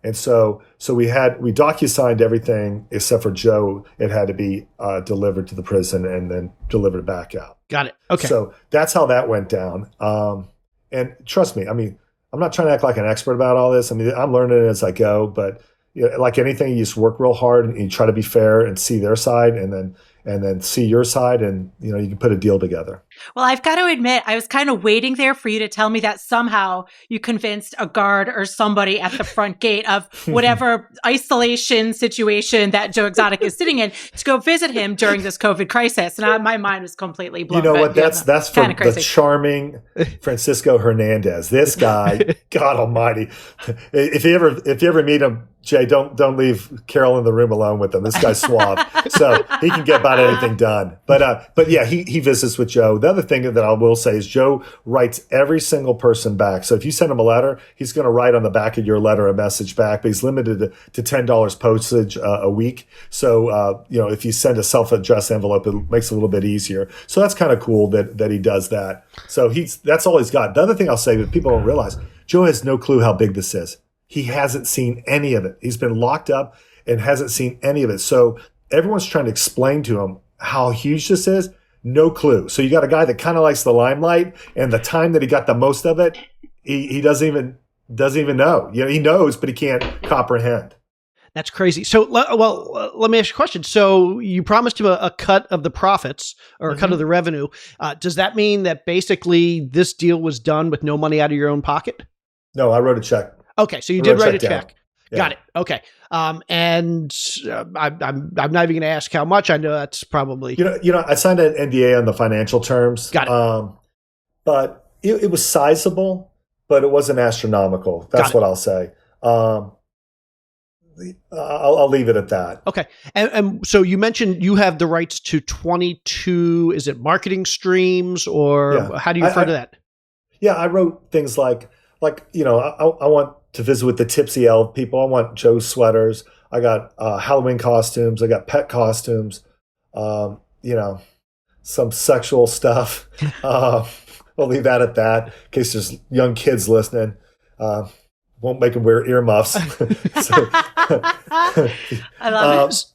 And so we docu-signed everything except for Joe. It had to be delivered to the prison and then delivered back out. Got it. Okay. So that's how that went down. And trust me, I mean, I'm not trying to act like an expert about all this. I mean, I'm learning as I go, but like anything, you just work real hard and you try to be fair and see their side and then see your side, and you can put a deal together. Well, I've got to admit, I was kind of waiting there for you to tell me that somehow you convinced a guard or somebody at the front gate of whatever isolation situation that Joe Exotic is sitting in to go visit him during this COVID crisis. And my mind was completely blown. You know what? That's from the charming Francisco Hernandez. This guy, God Almighty! If you ever meet him, Jay, don't leave Carol in the room alone with him. This guy's suave, so he can get about anything done. But yeah, he visits with Joe. The other thing that I will say is Joe writes every single person back. So if you send him a letter, he's going to write on the back of your letter a message back. But he's limited to $10 postage a week. So if you send a self-addressed envelope, it makes it a little bit easier. So that's kind of cool that he does that. So that's all he's got. The other thing I'll say that people don't realize, Joe has no clue how big this is. He hasn't seen any of it. He's been locked up and hasn't seen any of it. So everyone's trying to explain to him how huge this is. No clue. So you got a guy that kind of likes the limelight, and the time that he got the most of it, he doesn't even know. He knows, but he can't comprehend. That's crazy. So, let me ask you a question. So you promised him a cut of the profits or a cut of the revenue. Does that mean that basically this deal was done with no money out of your own pocket? No, I wrote a check. Okay, so you did write a check. Yeah. Got it. Okay. And I'm not even going to ask how much. I know that's probably I signed an NDA on the financial terms. Got it. But it was sizable, but it wasn't astronomical. That's what I'll say. I'll leave it at that. Okay. And so you mentioned you have the rights to 22. Is it marketing streams, or how do you refer to that? Yeah, I wrote things like I want to visit with the Tipsy Elf people. I want Joe's sweaters. I got Halloween costumes. I got pet costumes. Some sexual stuff. We'll leave that at that in case there's young kids listening. Won't make them wear earmuffs. I love it.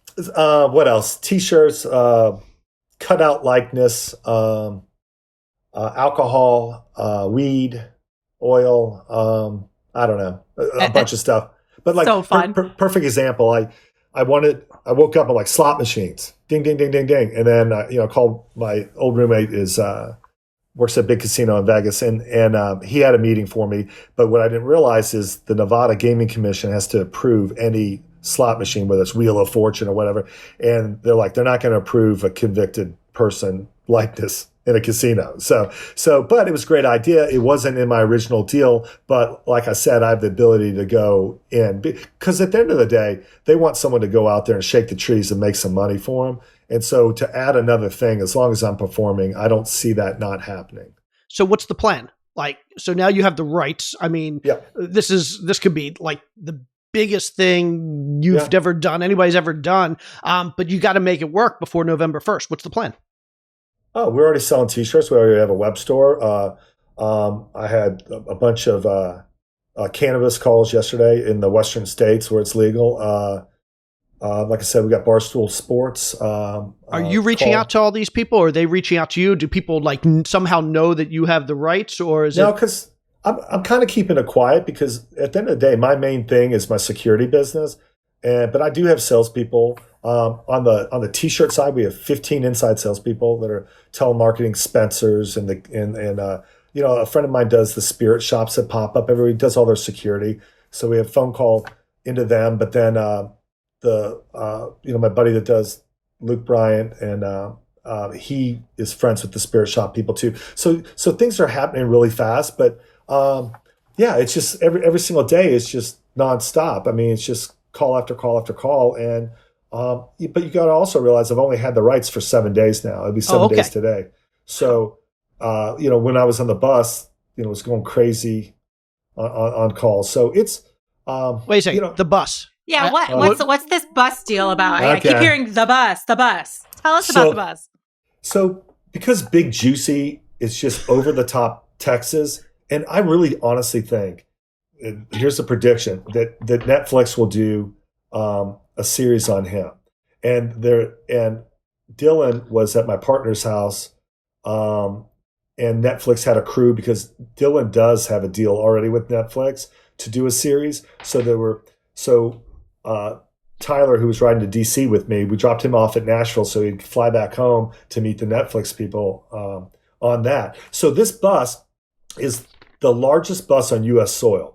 What else? T-shirts, cutout likeness, alcohol, weed, oil, I don't know, a bunch of stuff. But like, so fun. Perfect example. I woke up, I'm like, slot machines, ding, ding, ding, ding, ding. And then, called my old roommate works at a big casino in Vegas, and he had a meeting for me. But what I didn't realize is the Nevada Gaming Commission has to approve any slot machine, whether it's Wheel of Fortune or whatever. And they're not going to approve a convicted person likeness in a casino. So, but it was a great idea. It wasn't in my original deal, but like I said, I have the ability to go in because at the end of the day, they want someone to go out there and shake the trees and make some money for them. And so to add another thing, as long as I'm performing, I don't see that not happening. So what's the plan? Like, so now you have the rights. I mean, this could be like the biggest thing you've ever done, anybody's ever done. But you got to make it work before November 1st. What's the plan? Oh, we're already selling T-shirts. We already have a web store. I had a bunch of cannabis calls yesterday in the Western states where it's legal. Like I said, we got Barstool Sports. Are you reaching out to all these people, or are they reaching out to you? Do people like somehow know that you have the rights, or is no? Because I'm kind of keeping it quiet because at the end of the day, my main thing is my security business, but I do have salespeople. On the T-shirt side, we have 15 inside salespeople that are telemarketing Spencer's and a friend of mine does the spirit shops that pop up. Everybody does all their security, so we have phone call into them. But then my buddy that does Luke Bryant and he is friends with the spirit shop people too. So things are happening really fast, but it's just every single day it's just nonstop. I mean, it's just call after call after call and. But you got to also realize I've only had the rights for 7 days now. It'll be 7 days today. So, when I was on the bus, it was going crazy on calls. So it's wait a second, the bus. Yeah, what's this bus deal about? Okay. I keep hearing the bus. Tell us about the bus. So because Big Juicy is just over the top Texas, and I really honestly think, here's a prediction that Netflix will do. A series on him, and Dylan was at my partner's house, and Netflix had a crew because Dylan does have a deal already with Netflix to do a series. So Tyler, who was riding to DC with me, we dropped him off at Nashville so he'd fly back home to meet the Netflix people on that. So this bus is the largest bus on U.S. soil.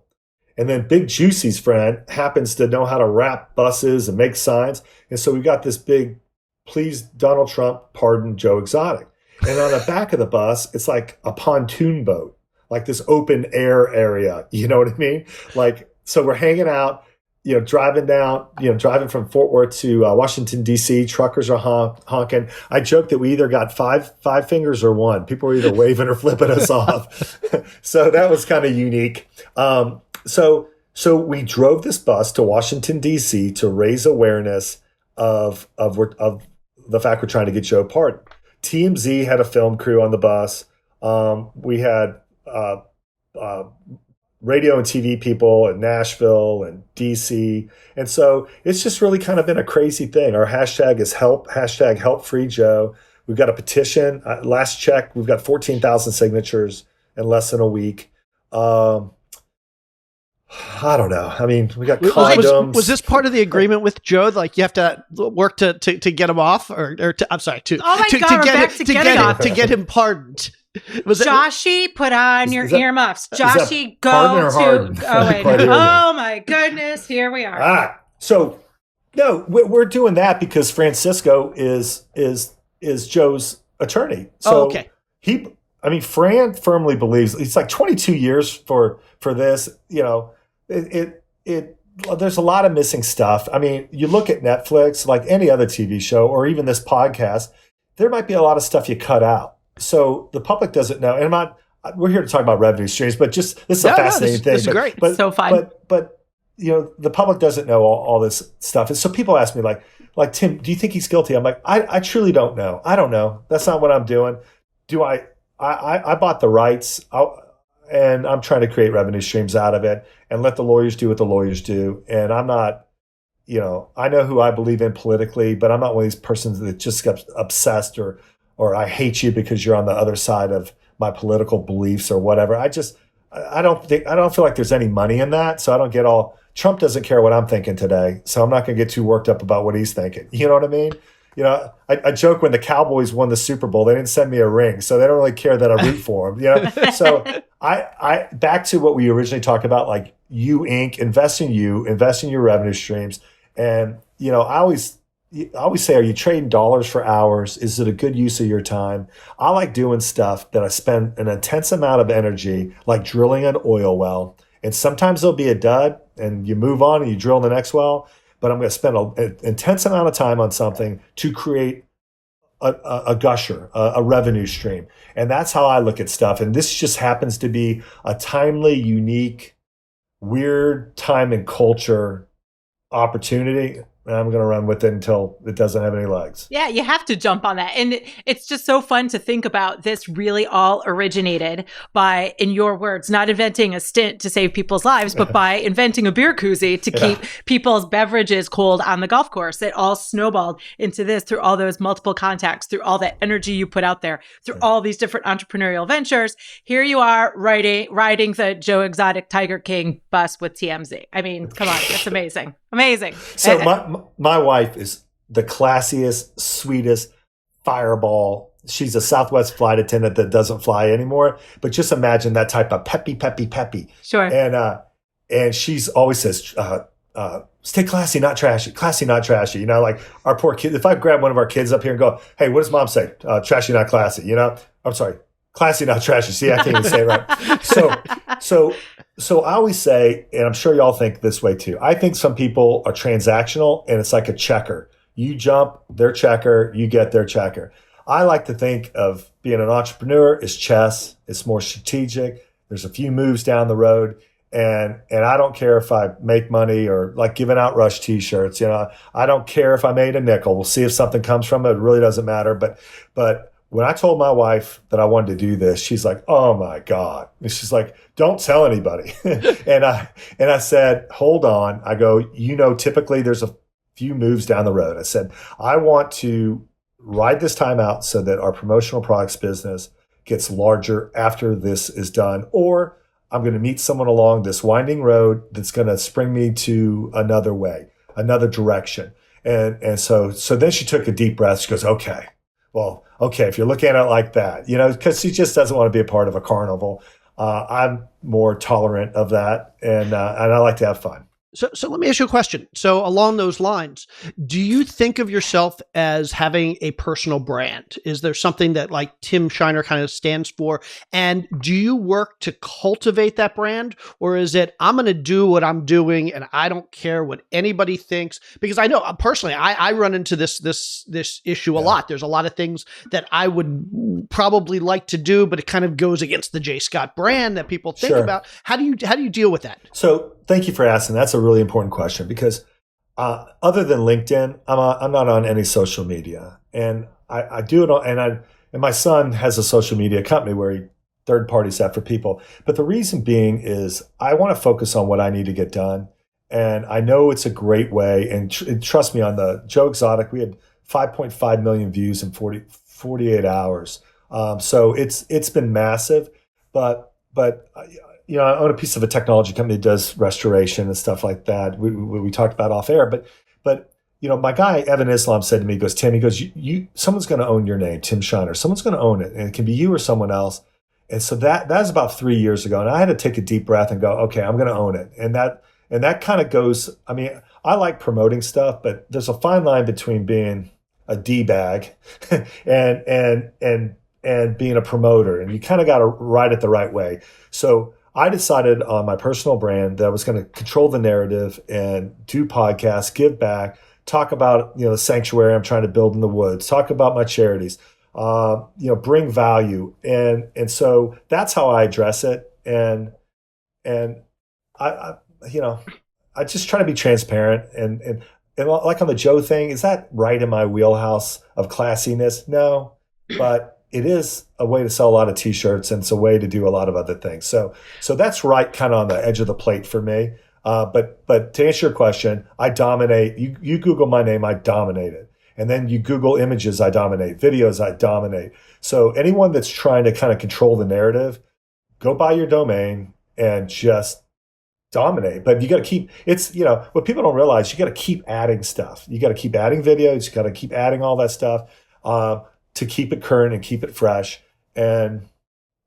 And then Big Juicy's friend happens to know how to wrap buses and make signs. And so we got this big, please Donald Trump, pardon Joe Exotic. And on the back of the bus, it's like a pontoon boat, like this open air area. You know what I mean? Like, so we're hanging out, driving from Fort Worth to Washington, D.C. Truckers are honking. I joke that we either got five fingers or one. People were either waving or flipping us off. So that was kind of unique. So we drove this bus to Washington, D.C. to raise awareness of the fact we're trying to get Joe pardoned. TMZ had a film crew on the bus. We had radio and TV people in Nashville and D.C. And so it's just really kind of been a crazy thing. Our hashtag is help free Joe. We've got a petition. Last check, we've got 14,000 signatures in less than a week. I don't know. I mean, we got condoms. Was this part of the agreement with Joe? Like you have to work to get him off, to get him pardoned. Joshy, put on your earmuffs. Joshy, go to. Oh my goodness! Here we are. All right. So no, we're doing that because Francisco is Joe's attorney. So Fran firmly believes it's like 22 years for this. There's a lot of missing stuff. I mean, you look at Netflix, like any other TV show, or even this podcast, there might be a lot of stuff you cut out. So the public doesn't know. And we're here to talk about revenue streams, but this is a fascinating thing. This is great. But, so fun. But the public doesn't know all this stuff. And so people ask me like, Tim, do you think he's guilty? I'm like, I truly don't know. I don't know. That's not what I'm doing. I bought the rights. And I'm trying to create revenue streams out of it and let the lawyers do what the lawyers do. And I'm not, I know who I believe in politically, but I'm not one of these persons that just gets obsessed or I hate you because you're on the other side of my political beliefs or whatever. I don't feel like there's any money in that. So I don't get Trump doesn't care what I'm thinking today. So I'm not going to get too worked up about what he's thinking. You know what I mean? I joke when the Cowboys won the Super Bowl, they didn't send me a ring, so they don't really care that I root for them. So I back to what we originally talked about, like invest in your revenue streams. And I I always say, are you trading dollars for hours? Is it a good use of your time? I like doing stuff that I spend an intense amount of energy, like drilling an oil well. And sometimes there'll be a dud and you move on and you drill the next well. But I'm going to spend an intense amount of time on something to create a gusher, a revenue stream. And that's how I look at stuff. And this just happens to be a timely, unique, weird time and culture opportunity. And I'm going to run with it until it doesn't have any legs. Yeah, you have to jump on that. And it's just so fun to think about this really all originated by, in your words, not inventing a stint to save people's lives, but by inventing a beer koozie to keep people's beverages cold on the golf course. It all snowballed into this through all those multiple contacts, through all that energy you put out there, through all these different entrepreneurial ventures. Here you are riding the Joe Exotic Tiger King bus with TMZ. I mean, come on, it's amazing. Amazing. So my wife is the classiest, sweetest fireball. She's a Southwest flight attendant that doesn't fly anymore. But just imagine that type of peppy. Sure. And she's always says, stay classy, not trashy. Classy, not trashy. You know, like our poor kid. If I grab one of our kids up here and go, hey, what does mom say? Trashy, not classy. You know, I'm sorry. Classy, not trashy. See, I can't even say it right. So I always say, and I'm sure y'all think this way too, I think some people are transactional and it's like a checker. You jump their checker, you get their checker. I like to think of being an entrepreneur as chess. It's more strategic. There's a few moves down the road. And I don't care if I make money or like giving out Rush t-shirts. You know, I don't care if I made a nickel. We'll see if something comes from it. It really doesn't matter. But when I told my wife that I wanted to do this, she's like, oh my God. And she's like, don't tell anybody. and I said, hold on. I go, you know, typically there's a few moves down the road. I said, I want to ride this time out so that our promotional products business gets larger after this is done. Or I'm going to meet someone along this winding road that's going to spring me to another way, another direction. And so then she took a deep breath. She goes, okay. Well, okay, if you're looking at it like that, you know, because she just doesn't want to be a part of a carnival. I'm more tolerant of that, and I like to have fun. So let me ask you a question. So along those lines, do you think of yourself as having a personal brand? Is there something that like Tim Shiner kind of stands for? And do you work to cultivate that brand? Or is it, I'm going to do what I'm doing and I don't care what anybody thinks? Because I know personally, I run into this issue a lot. There's a lot of things that I would probably like to do, but it kind of goes against the J. Scott brand that people think about. How do you deal with that? So thank you for asking. That's a really important question because other than LinkedIn, I'm not on any social media, and I do it on, and my son has a social media company where he third parties that for people. But the reason being is I want to focus on what I need to get done, and I know it's a great way. And trust me, on the Joe Exotic, we had 5.5 million views in 48 hours. So it's been massive, but you know, I own a piece of a technology company that does restoration and stuff like that. We talked about off air, but you know, my guy Evan Islam said to me, he goes, Tim, someone's going to own your name, Tim Shiner. Someone's going to own it, and it can be you or someone else. And so that was about 3 years ago, and I had to take a deep breath and go, okay, I'm going to own it. And that kind of goes. I mean, I like promoting stuff, but there's a fine line between being a D-bag and being a promoter, and you kind of got to ride it the right way. So I decided on my personal brand that I was going to control the narrative and do podcasts, give back, talk about, you know, the sanctuary I'm trying to build in the woods, talk about my charities, you know, bring value. And so that's how I address it. And I you know, I just try to be transparent and like on the Joe thing, is that right in my wheelhouse of classiness? No, but it is a way to sell a lot of t-shirts, and it's a way to do a lot of other things. So that's right kind of on the edge of the plate for me. But to answer your question, I dominate. You Google my name, I dominate it. And then you Google images, I dominate. Videos, I dominate. So anyone that's trying to kind of control the narrative, go buy your domain and just dominate. But you got to keep, it's, you know, what people don't realize, you got to keep adding stuff. You got to keep adding videos. You got to keep adding all that stuff. To keep it current and keep it fresh. And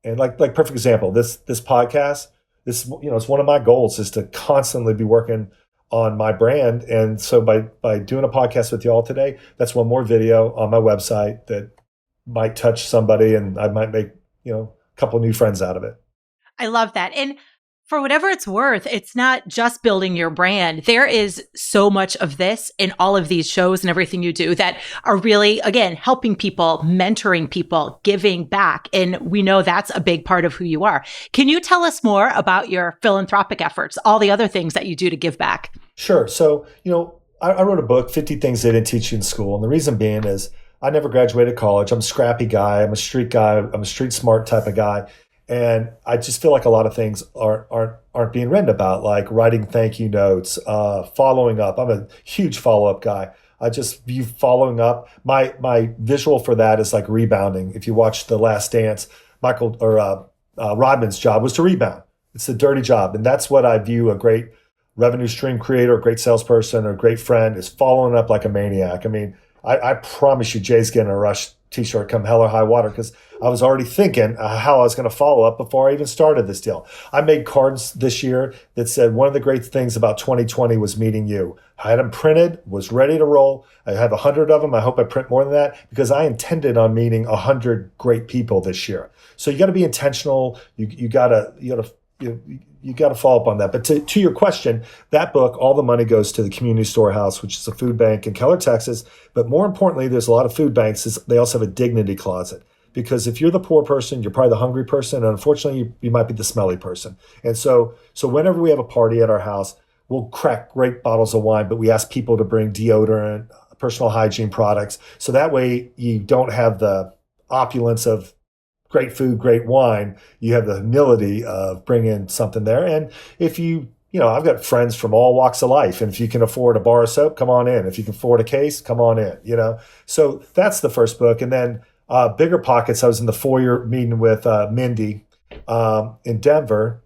like perfect example, this podcast, this, you know, it's one of my goals is to constantly be working on my brand. And so by doing a podcast with you all today, that's one more video on my website that might touch somebody, and I might make, a couple new friends out of it. I love that. And for whatever it's worth, it's not just building your brand. There is so much of this in all of these shows and everything you do that are really, again, helping people, mentoring people, giving back. And we know that's a big part of who you are. Can you tell us more about your philanthropic efforts, all the other things that you do to give back? Sure. So, I wrote a book, 50 Things They Didn't Teach You in School. And the reason being is I never graduated college. I'm a scrappy guy. I'm a street guy. I'm a street smart type of guy. And I just feel like a lot of things aren't being written about, like writing thank you notes, following up. I'm a huge follow-up guy. I just view following up. My visual for that is like rebounding. If you watch The Last Dance, Rodman's job was to rebound. It's a dirty job. And that's what I view a great revenue stream creator, a great salesperson, or a great friend is following up like a maniac. I mean, I promise you Jay's getting a Rush t-shirt come hell or high water, because I was already thinking how I was going to follow up before I even started this deal. I made cards this year that said one of the great things about 2020 was meeting you. I had them printed, was ready to roll. I have 100 of them. I hope I print more than that, because I intended on meeting 100 great people this year. So you got to be intentional. You got to follow up on that. But to your question, that book, all the money goes to the community storehouse, which is a food bank in Keller, Texas. But more importantly, there's a lot of food banks. They also have a dignity closet, because if you're the poor person, you're probably the hungry person. And unfortunately, you might be the smelly person. And so whenever we have a party at our house, we'll crack great bottles of wine, but we ask people to bring deodorant, personal hygiene products. So that way you don't have the opulence of great food, great wine. You have the humility of bringing something there. And if I've got friends from all walks of life. And if you can afford a bar of soap, come on in. If you can afford a case, come on in, So that's the first book. And then BiggerPockets, I was in the foyer meeting with Mindy in Denver,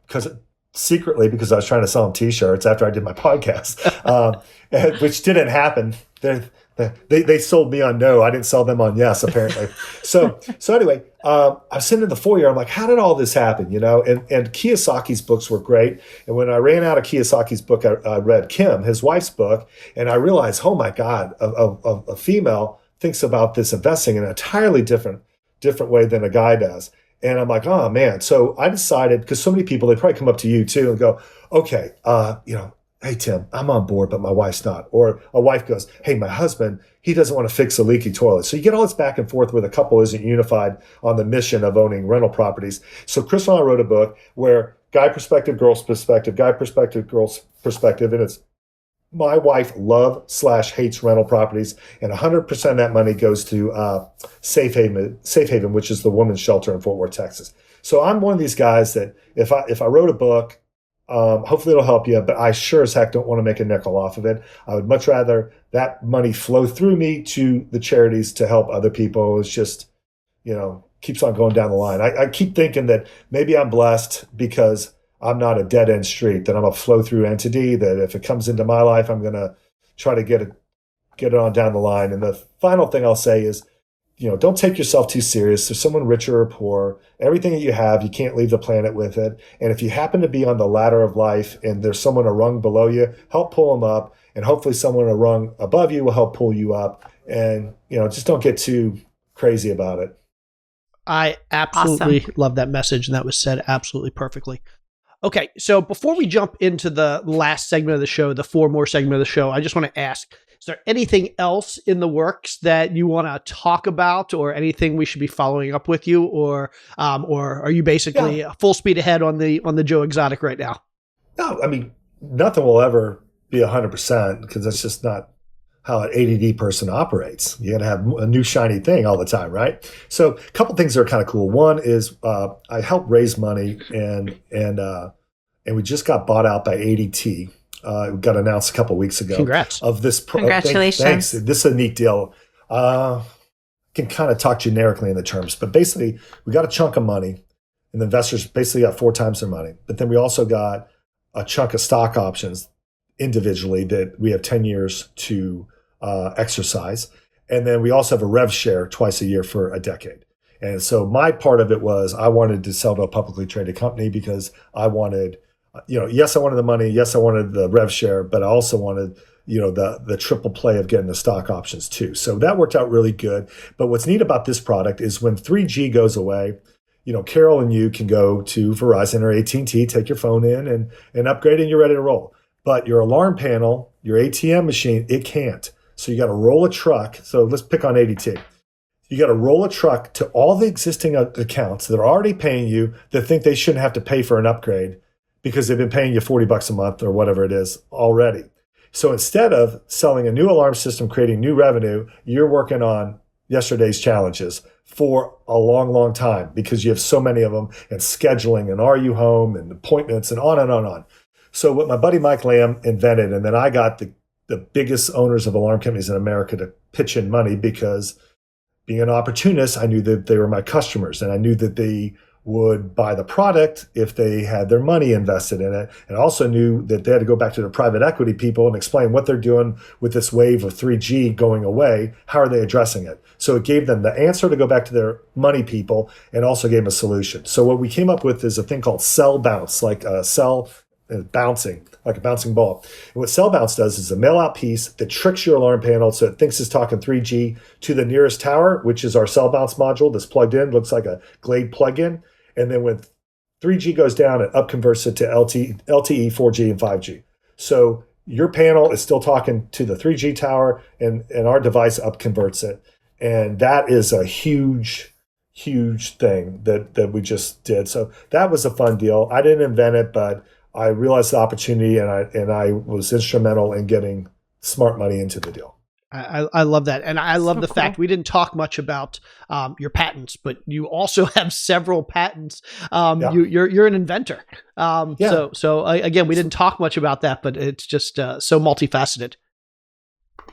secretly because I was trying to sell them t-shirts after I did my podcast, which didn't happen. They sold me on no. I didn't sell them on yes, apparently. So anyway, I was sitting in the foyer. I'm like, how did all this happen? And Kiyosaki's books were great. And when I ran out of Kiyosaki's book, I read Kim, his wife's book, and I realized, oh my God, a female thinks about this investing in an entirely different way than a guy does. And I'm like, oh man. So I decided, because so many people, they probably come up to you too and go, okay, hey, Tim, I'm on board, but my wife's not. Or a wife goes, hey, my husband, he doesn't want to fix a leaky toilet. So you get all this back and forth where the couple isn't unified on the mission of owning rental properties. So Crystal and I wrote a book where guy perspective, girl's perspective, guy perspective, girl's perspective. And it's my wife hates rental properties, and 100% of that money goes to Safe Haven, which is the women's shelter in Fort Worth, Texas. So I'm one of these guys that if I wrote a book, hopefully it'll help you, but I sure as heck don't want to make a nickel off of it. I would much rather that money flow through me to the charities to help other people. It's just, keeps on going down the line. I keep thinking that maybe I'm blessed because I'm not a dead end street, that I'm a flow through entity, that if it comes into my life, I'm going to try to get it on down the line. And the final thing I'll say is, don't take yourself too serious. There's someone richer or poor. Everything that you have, you can't leave the planet with it. And if you happen to be on the ladder of life and there's someone a rung below you, help pull them up. And hopefully someone a rung above you will help pull you up. And, just don't get too crazy about it. I absolutely love that message. And that was said absolutely perfectly. Okay. So before we jump into the last segment of the show, the 4 more segment of the show, I just want to ask, is there anything else in the works that you want to talk about, or anything we should be following up with you, or are you basically full speed ahead on the Joe Exotic right now? No, I mean, nothing will ever be 100% because that's just not how an ADD person operates. You got to have a new shiny thing all the time, right? So a couple things that are kind of cool. One is I helped raise money and we just got bought out by ADT. It got announced a couple of weeks ago. Congrats. Of this. Congratulations. Thanks. This is a neat deal. Can kind of talk generically in the terms, but basically we got a chunk of money and the investors basically got 4 times their money. But then we also got a chunk of stock options individually that we have 10 years to exercise. And then we also have a rev share twice a year for a decade. And so my part of it was I wanted to sell to a publicly traded company because I wanted Yes, I wanted the money. Yes, I wanted the rev share, but I also wanted, the triple play of getting the stock options too. So that worked out really good. But what's neat about this product is when 3G goes away, Carol and you can go to Verizon or AT&T, take your phone in and upgrade, and you're ready to roll. But your alarm panel, your ATM machine, it can't. So you got to roll a truck. So let's pick on ADT. You got to roll a truck to all the existing accounts that are already paying you that think they shouldn't have to pay for an upgrade because they've been paying you $40 a month or whatever it is already. So instead of selling a new alarm system, creating new revenue, you're working on yesterday's challenges for a long, long time because you have so many of them, and scheduling and are you home and appointments and on and on and on. So what my buddy Mike Lamb invented, and then I got the biggest owners of alarm companies in America to pitch in money because being an opportunist, I knew that they were my customers and I knew that they would buy the product if they had their money invested in it. And I also knew that they had to go back to their private equity people and explain what they're doing with this wave of 3G going away. How are they addressing it? So it gave them the answer to go back to their money people and also gave them a solution. So what we came up with is a thing called Cell Bounce, like a cell bouncing, like a bouncing ball. And what Cell Bounce does is a mail-out piece that tricks your alarm panel so it thinks it's talking 3G to the nearest tower, which is our Cell Bounce module that's plugged in, looks like a Glade plug-in. And then when 3G goes down, it upconverts it to LTE, 4G, and 5G. So your panel is still talking to the 3G tower, and our device upconverts it. And that is a huge thing that we just did. So that was a fun deal. I didn't invent it, but I realized the opportunity, and I was instrumental in getting smart money into the deal. I love that. And I love So the cool. fact we didn't talk much about your patents, but you also have several patents. Yeah. You're an inventor. Yeah. So again, we didn't talk much about that, but it's just so multifaceted.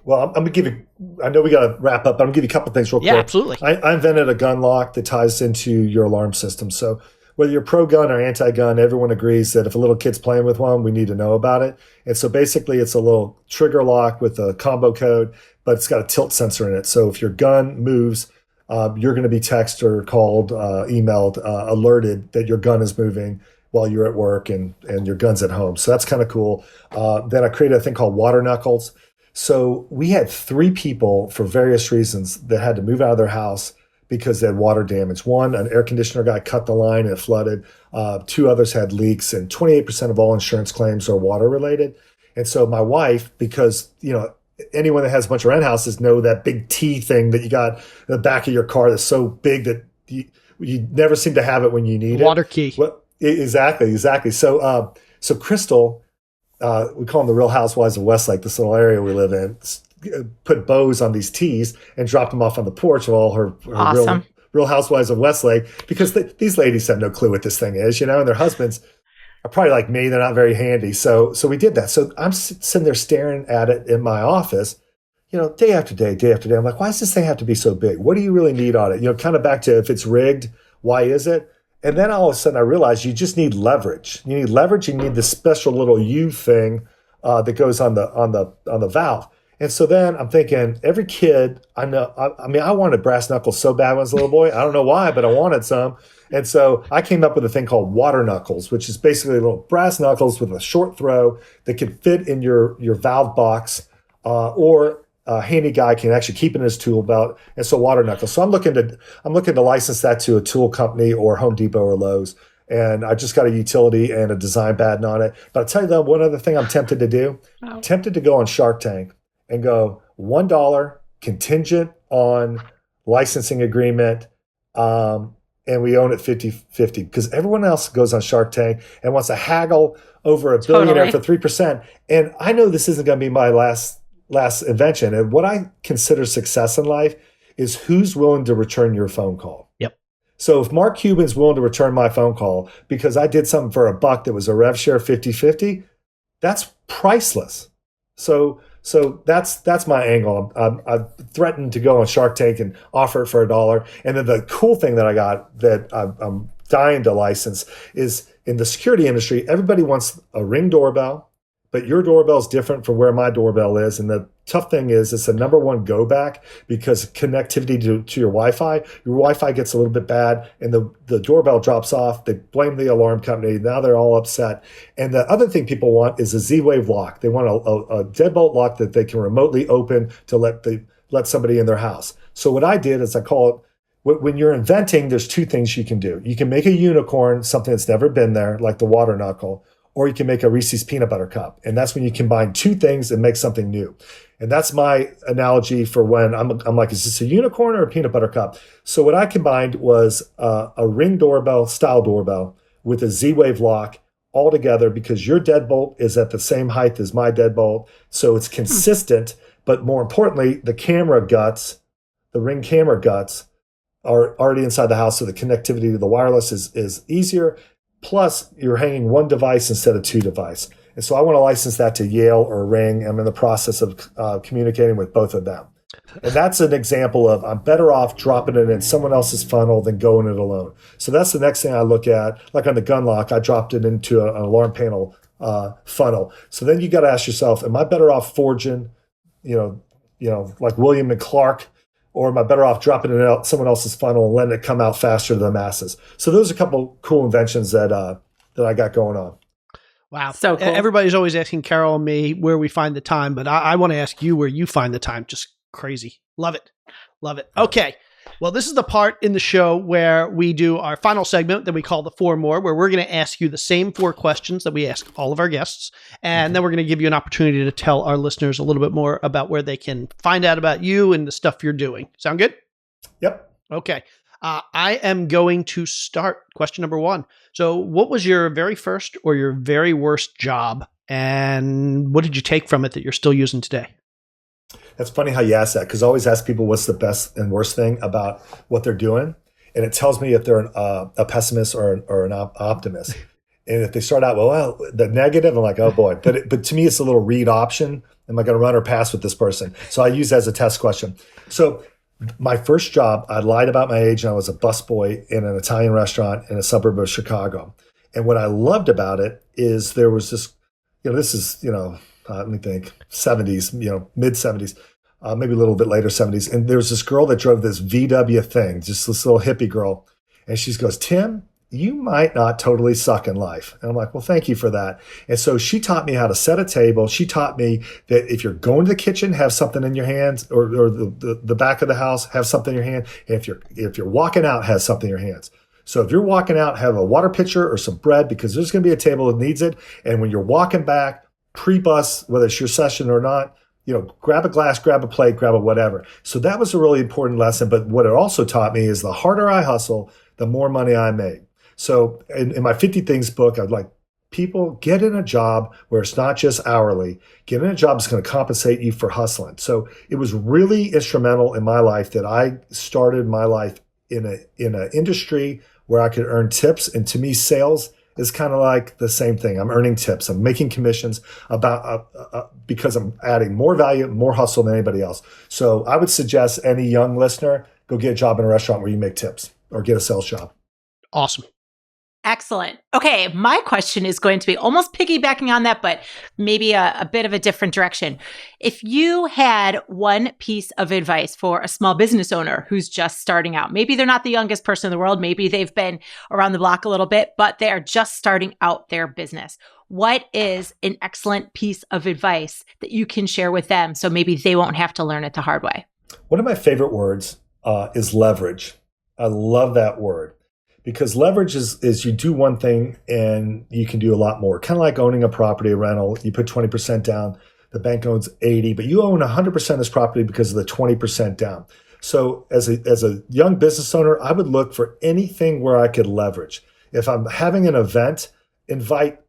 Well, I'm going to give you, I know we got to wrap up, but I'm going to give you a couple things real quick. Yeah, absolutely. I invented a gun lock that ties into your alarm system. So whether you're pro-gun or anti-gun, everyone agrees that if a little kid's playing with one, we need to know about it. And so basically it's a little trigger lock with a combo code, but it's got a tilt sensor in it. So if your gun moves, you're going to be texted or called, emailed, alerted that your gun is moving while you're at work and your gun's at home. So that's kind of cool. Then I created a thing called water knuckles. So we had 3 people for various reasons that had to move out of their house because they had water damage. One, an air conditioner guy cut the line and it flooded. 2 others had leaks, and 28% of all insurance claims are water related. And so my wife, because, anyone that has a bunch of rent houses know that big T thing that you got in the back of your car that's so big that you never seem to have it when you need Water it. key. Well, exactly. So Crystal, we call them the Real Housewives of Westlake, this little area we live in, put bows on these tees and dropped them off on the porch of all her Awesome. real Housewives of Westlake, because these ladies have no clue what this thing is, and their husbands are probably like me. They're not very handy. So we did that. So I'm sitting there staring at it in my office, day after day, day after day. I'm like, why does this thing have to be so big? What do you really need on it? Kind of back to, if it's rigged, why is it? And then all of a sudden I realized you just need leverage. You need leverage. You need this special little U thing that goes on the valve. And so then I'm thinking, every kid I know, I wanted brass knuckles so bad when I was a little boy. I don't know why, but I wanted some. And so I came up with a thing called water knuckles, which is basically little brass knuckles with a short throw that can fit in your valve box, or a handy guy can actually keep it in his tool belt. And so water knuckles. So I'm looking to license that to a tool company or Home Depot or Lowe's. And I just got a utility and a design patent on it. But I'll tell you though, one other thing I'm tempted to do, I'm tempted to go on Shark Tank and go $1 contingent on licensing agreement, and we own it 50-50, because everyone else goes on Shark Tank and wants to haggle over a billionaire for 3%. And I know this isn't going to be my last invention. And what I consider success in life is who's willing to return your phone call. Yep. So if Mark Cuban's willing to return my phone call because I did something for $1 that was a rev share 50-50, that's priceless. So that's my angle. I've threatened to go on Shark Tank and offer it for $1. And then the cool thing that I got that I'm dying to license is, in the security industry, everybody wants a Ring doorbell, but your doorbell is different from where my doorbell is. And the tough thing is it's a number one go back because connectivity to your Wi-Fi gets a little bit bad and the doorbell drops off. They blame the alarm company. Now they're all upset. And the other thing people want is a Z-Wave lock. They want a deadbolt lock that they can remotely open to let somebody in their house. So what I did is I call it, when you're inventing, there's two things you can do. You can make a unicorn, something that's never been there, like the water knuckle, or you can make a Reese's peanut butter cup. And that's when you combine two things and make something new. And that's my analogy for when I'm like, is this a unicorn or a peanut butter cup? So what I combined was a Ring doorbell style doorbell with a Z-Wave lock all together because your deadbolt is at the same height as my deadbolt. So it's consistent, but more importantly, the Ring camera guts are already inside the house, so the connectivity to the wireless is easier. Plus, you're hanging one device instead of two devices. And so I want to license that to Yale or Ring. I'm in the process of communicating with both of them. And that's an example of I'm better off dropping it in someone else's funnel than going it alone. So that's the next thing I look at. Like on the gun lock, I dropped it into an alarm panel funnel. So then you got to ask yourself, am I better off forging, like William and Clark, or am I better off dropping it out someone else's funnel and letting it come out faster to the masses? So those are a couple cool inventions that I got going on. Wow. So cool. Everybody's always asking Carol and me where we find the time, but I want to ask you where you find the time. Just crazy. Love it. Love it. Okay. Well, this is the part in the show where we do our final segment that we call the 4 More, where we're going to ask you the same 4 questions that we ask all of our guests. And then we're going to give you an opportunity to tell our listeners a little bit more about where they can find out about you and the stuff you're doing. Sound good? Yep. Okay. I am going to start question number 1. So what was your very first or your very worst job? And what did you take from it that you're still using today? That's funny how you ask that, because I always ask people what's the best and worst thing about what they're doing. And it tells me if they're a pessimist or an optimist. And if they start out, well, the negative, I'm like, oh boy. But to me, it's a little read option. Am I going to run or pass with this person? So I use that as a test question. So my first job, I lied about my age, and I was a busboy in an Italian restaurant in a suburb of Chicago. And what I loved about it is there was this, this is, let me think, 70s, mid 70s, maybe a little bit later 70s. And there was this girl that drove this VW thing, just this little hippie girl. And she goes, Tim, you might not totally suck in life. And I'm like, well, thank you for that. And so she taught me how to set a table. She taught me that if you're going to the kitchen, have something in your hands, or the back of the house, have something in your hand. And if you're walking out, have something in your hands. So if you're walking out, have a water pitcher or some bread, because there's going to be a table that needs it. And when you're walking back, pre-bus, whether it's your session or not, grab a glass, grab a plate, grab a whatever. So that was a really important lesson. But what it also taught me is the harder I hustle, the more money I make. So in my 50 Things book, I'd like people get in a job where it's not just hourly. Get in a job that's going to compensate you for hustling. So it was really instrumental in my life that I started my life in an industry where I could earn tips. And to me, sales is kind of like the same thing. I'm earning tips. I'm making commissions because I'm adding more value, more hustle than anybody else. So I would suggest any young listener, go get a job in a restaurant where you make tips or get a sales job. Awesome. Excellent. Okay, my question is going to be almost piggybacking on that, but maybe a bit of a different direction. If you had one piece of advice for a small business owner who's just starting out, maybe they're not the youngest person in the world, maybe they've been around the block a little bit, but they're just starting out their business. What is an excellent piece of advice that you can share with them so maybe they won't have to learn it the hard way? One of my favorite words is leverage. I love that word. Because leverage is you do one thing and you can do a lot more. Kind of like owning a property, a rental. You put 20% down, the bank owns 80, but you own 100% of this property because of the 20% down. So as a young business owner, I would look for anything where I could leverage. If I'm having an event, invite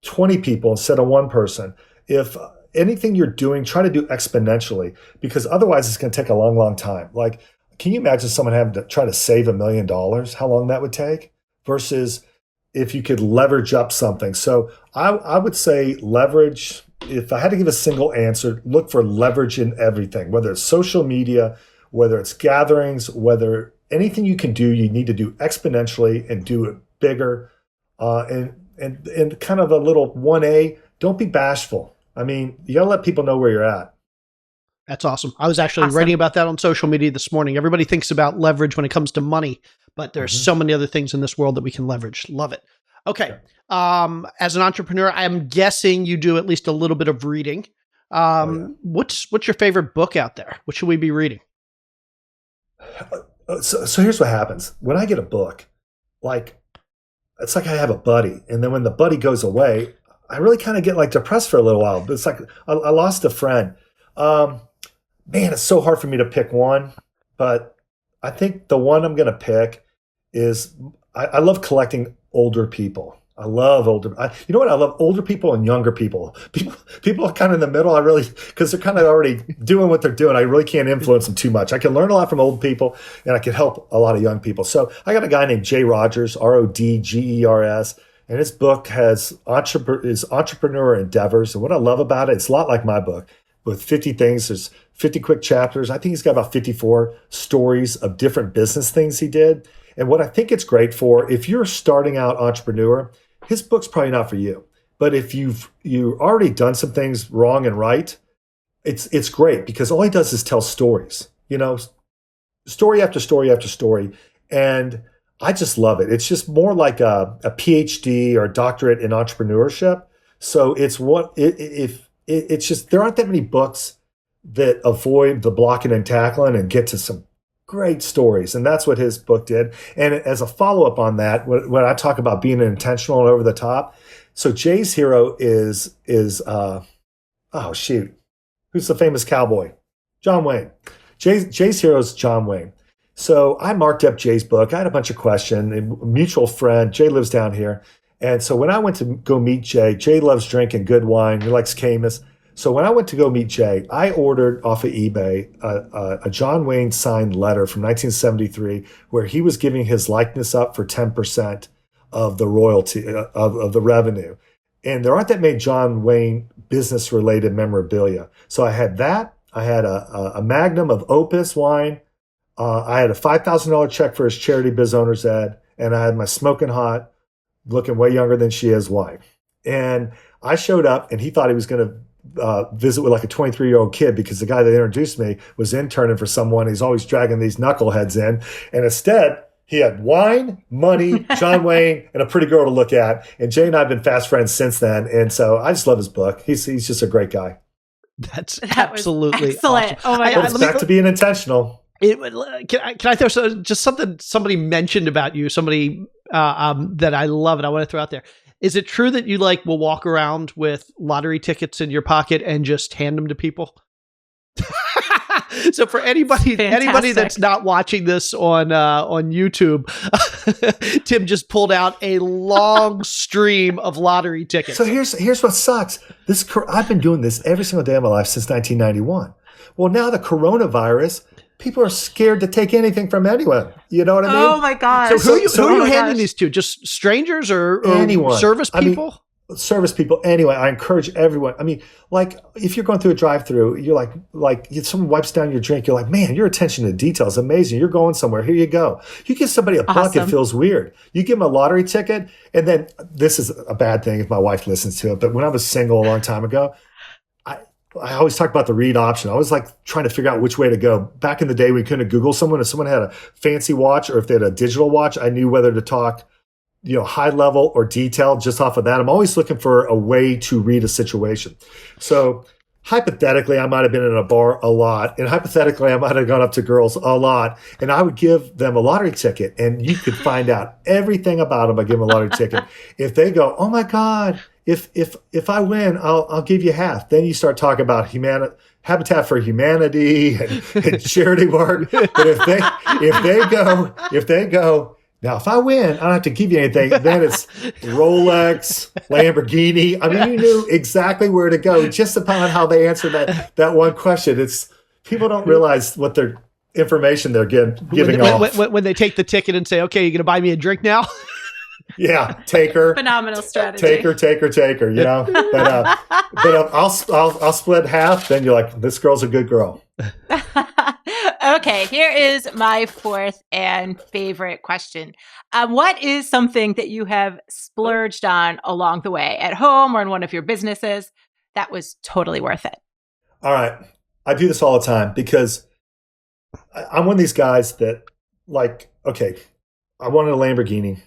20 people instead of one person. If anything you're doing, try to do exponentially, because otherwise it's going to take a long, long time. Like, can you imagine someone having to try to save $1 million, how long that would take? Versus if you could leverage up something. So I would say leverage, if I had to give a single answer, look for leverage in everything, whether it's social media, whether it's gatherings, whether anything you can do, you need to do exponentially and do it bigger. And kind of a little 1A, don't be bashful. I mean, you gotta let people know where you're at. That's awesome. I was actually writing about that on social media this morning. Everybody thinks about leverage when it comes to money, but there's so many other things in this world that we can leverage. Love it. Okay. As an entrepreneur, I'm guessing you do at least a little bit of reading. What's your favorite book out there? What should we be reading? So here's what happens. When I get a book, like, it's like I have a buddy. And then when the buddy goes away, I really kind of get like depressed for a little while. But it's like I lost a friend. Man, it's so hard for me to pick one. But I think the one I'm going to pick is I love collecting older people. I love you know what? I love older people and younger people. People are kind of in the middle. Because they're kind of already doing what they're doing. I really can't influence them too much. I can learn a lot from old people, and I can help a lot of young people. So I got a guy named Jay Rogers, Rodgers, and his book is Entrepreneur Endeavors. And what I love about it, it's a lot like my book with 50 things. There's 50 quick chapters. I think he's got about 54 stories of different business things he did. And what I think it's great for, if you're a starting out entrepreneur, his book's probably not for you. But if you've already done some things wrong and right, it's great because all he does is tell stories, story after story after story. And I just love it. It's just more like a PhD or a doctorate in entrepreneurship. So it's it's just, there aren't that many books that avoid the blocking and tackling and get to some great stories. And that's what his book did. And as a follow-up on that, when I talk about being intentional and over the top, so Jay's hero is who's the famous cowboy? John Wayne. Jay's hero is John Wayne. So I marked up Jay's book. I had a bunch of questions. A mutual friend, Jay lives down here. And so when I went to go meet Jay loves drinking good wine. He likes Camus. So when I went to go meet Jay, I ordered off of eBay a John Wayne signed letter from 1973 where he was giving his likeness up for 10% of the royalty of the revenue. And there aren't that many John Wayne business-related memorabilia. So I had that. I had a magnum of Opus wine. I had a $5,000 check for his charity biz owner's ed. And I had my smoking hot, looking way younger than she is, wife. And I showed up, and he thought he was going to visit with like a 23-year-old kid because the guy that introduced me was interning for someone. He's always dragging these knuckleheads in. And instead, he had wine, money, John Wayne, and a pretty girl to look at. And Jay and I have been fast friends since then. And so I just love his book. He's just a great guy. That absolutely excellent. Awesome. Oh my God. It's back to being intentional. Can I throw just something somebody mentioned about you, somebody that I love and I want to throw out there. Is it true that you will walk around with lottery tickets in your pocket and just hand them to people? So for anybody that's not watching this on YouTube, Tim just pulled out a long stream of lottery tickets. So here's what sucks. I've been doing this every single day of my life since 1991. Well, now the coronavirus, people are scared to take anything from anyone. You know what I mean? Oh my God. So who are you handing these to? Just strangers or anyone? Service people? Service people. Anyway, I encourage everyone. I mean, if you're going through a drive-through, you're someone wipes down your drink. You're like, man, your attention to detail is amazing. You're going somewhere. Here you go. You give somebody a buck, it feels weird. You give them a lottery ticket. And then this is a bad thing if my wife listens to it. But when I was single a long time ago, I always talk about the read option. I was trying to figure out which way to go. Back in the day, we couldn't Google someone. If someone had a fancy watch or if they had a digital watch, I knew whether to talk, high level or detailed just off of that. I'm always looking for a way to read a situation. So hypothetically, I might have been in a bar a lot. And hypothetically, I might have gone up to girls a lot. And I would give them a lottery ticket. And you could find out everything about them by giving them a lottery ticket. If they go, oh my God, if I win, I'll give you half. Then you start talking about Habitat for Humanity and charity work. But if they go, now if I win, I don't have to give you anything. Then it's Rolex, Lamborghini. I mean, you knew exactly where to go just upon how they answered that one question. People don't realize what their information they're giving off. When they take the ticket and say, okay, you're going to buy me a drink now? Yeah, take her. Phenomenal strategy. Take her. But I'll split half. Then you're like, this girl's a good girl. Okay, here is my fourth and favorite question. What is something that you have splurged on along the way at home or in one of your businesses that was totally worth it? All right. I do this all the time because I'm one of these guys that, like, okay, I wanted a Lamborghini,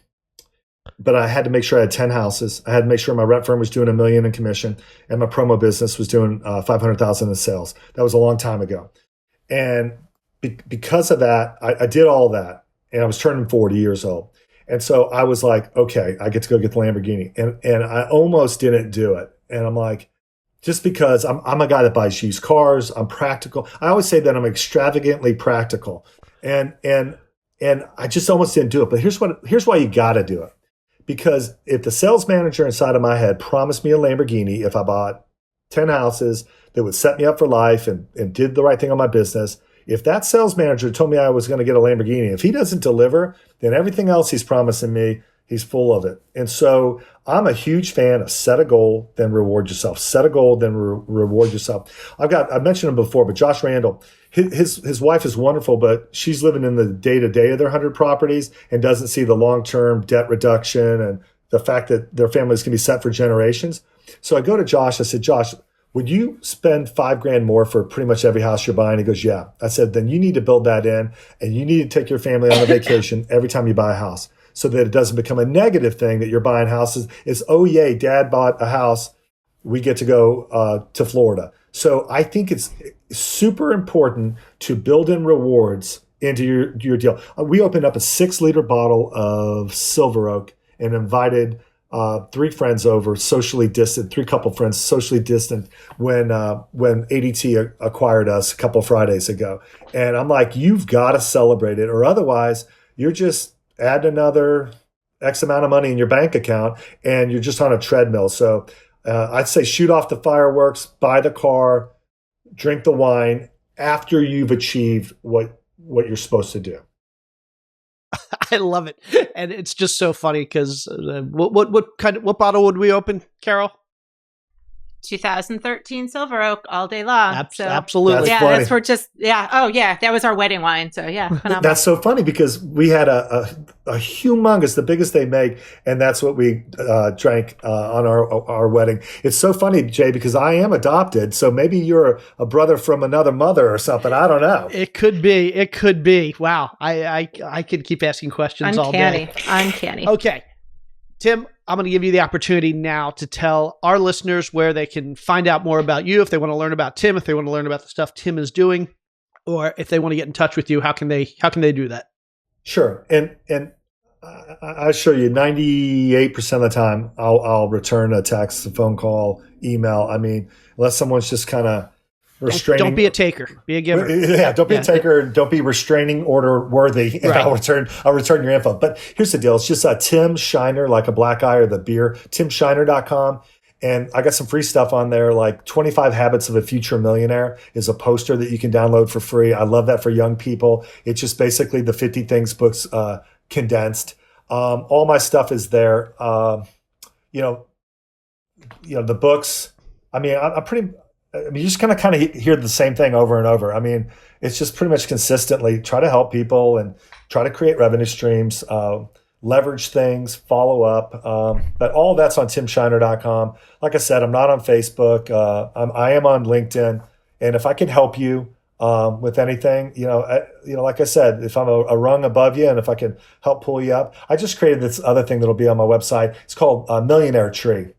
but I had to make sure I had 10 houses. I had to make sure my rep firm was doing $1 million in commission and my promo business was doing 500,000 in sales. That was a long time ago. And because of that, I did all that, and I was turning 40 years old. And so I was like, okay, I get to go get the Lamborghini. And I almost didn't do it. And I'm like, just because I'm a guy that buys used cars, I'm practical. I always say that I'm extravagantly practical. And I just almost didn't do it. But here's why you got to do it. Because if the sales manager inside of my head promised me a Lamborghini if I bought 10 houses that would set me up for life and did the right thing on my business, if that sales manager told me I was going to get a Lamborghini, if he doesn't deliver, then everything else he's promising me, he's full of it. And so I'm a huge fan of set a goal, then reward yourself. Set a goal, then reward yourself. I mentioned him before, but Josh Randall, his wife is wonderful, but she's living in the day-to-day of their 100 properties and doesn't see the long-term debt reduction and the fact that their families can be set for generations. So I go to Josh, I said, Josh, would you spend $5,000 more for pretty much every house you're buying? He goes, yeah. I said, then you need to build that in, and you need to take your family on a vacation every time you buy a house so that it doesn't become a negative thing that you're buying houses. It's, oh, yay, dad bought a house. We get to go to Florida. So I think it's super important to build in rewards into your deal. We opened up a 6-liter bottle of Silver Oak and invited 3 friends over, socially distant, 3 couple friends, socially distant, when ADT acquired us a couple Fridays ago. And I'm like, you've got to celebrate it, or otherwise you're just adding another X amount of money in your bank account and you're just on a treadmill. So I'd say shoot off the fireworks, buy the car, drink the wine after you've achieved what you're supposed to do. I love it, and it's just so funny because what bottle would we open, Carol? 2013 Silver Oak all day long. Absolutely. Yeah, funny. that's for just, yeah. Oh, yeah. That was our wedding wine. So, yeah. Phenomenal. That's so funny because we had a humongous, the biggest they make, and that's what we drank on our wedding. It's so funny, Jay, because I am adopted, so maybe you're a brother from another mother or something. I don't know. It could be. Wow. I could keep asking questions all day. Uncanny. Okay. Tim, I'm going to give you the opportunity now to tell our listeners where they can find out more about you, if they want to learn about Tim, if they want to learn about the stuff Tim is doing, or if they want to get in touch with you. How can they do that? Sure. And I assure you, 98% of the time, I'll return a text, a phone call, email. I mean, unless someone's just kind of restraining. Don't be a taker. Be a giver. Yeah, don't be a taker. Don't be restraining order worthy. And Right. I'll return your info. But here's the deal. It's just Tim Shiner, like a black eye or the beer, timshiner.com. And I got some free stuff on there, like 25 Habits of a Future Millionaire is a poster that you can download for free. I love that for young people. It's just basically the 50 Things books condensed. All my stuff is there. The books. I mean, you just kind of hear the same thing over and over. I mean, it's just pretty much consistently try to help people and try to create revenue streams, leverage things, follow up. But all that's on timshiner.com. Like I said, I'm not on Facebook. I am on LinkedIn. And if I can help you with anything, like I said, if I'm a rung above you and if I can help pull you up, I just created this other thing that'll be on my website. It's called Millionaire Tree.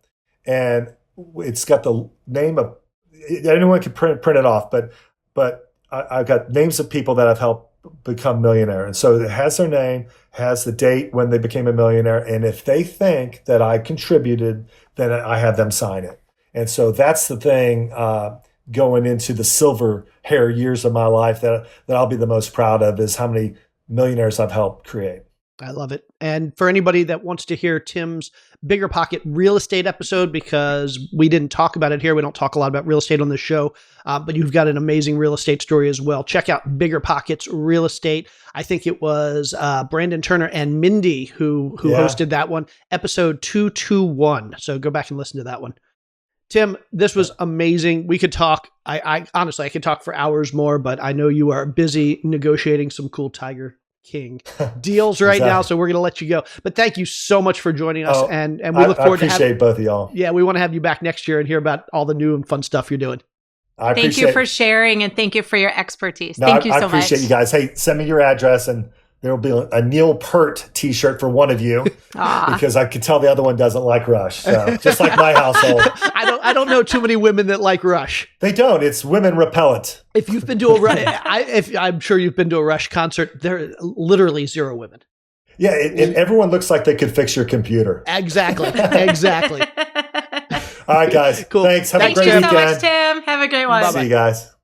And it's got the name of, anyone can print it off, but I've got names of people that I've helped become millionaire. And so it has their name, has the date when they became a millionaire. And if they think that I contributed, then I have them sign it. And so that's the thing going into the silver hair years of my life that I'll be the most proud of is how many millionaires I've helped create. I love it. And for anybody that wants to hear Tim's BiggerPocket real estate episode, because we didn't talk about it here, we don't talk a lot about real estate on this show, but you've got an amazing real estate story as well. Check out BiggerPockets Real Estate. I think it was Brandon Turner and Mindy who hosted that one, episode 221. So go back and listen to that one. Tim, this was amazing. We could talk. I honestly, I could talk for hours more, but I know you are busy negotiating some cool Tiger King deals right now, so we're going to let you go. But thank you so much for joining us, and we look forward to appreciate both of y'all. Yeah, we want to have you back next year and hear about all the new and fun stuff you're doing. Thank you for sharing, and thank you for your expertise. Thank you so much. I appreciate you guys. Hey, send me your address, and there will be a Neil Peart t-shirt for one of you because I can tell the other one doesn't like Rush. So just like my household. I don't know too many women that like Rush. They don't. It's women repellent. If you've been to a Rush, I'm sure you've been to a Rush concert. There are literally zero women. Yeah, and everyone looks like they could fix your computer. Exactly. All right, guys. Cool. Thanks. Have a great weekend. Thank you so much, Tim. Have a great one. Bye-bye. See you guys.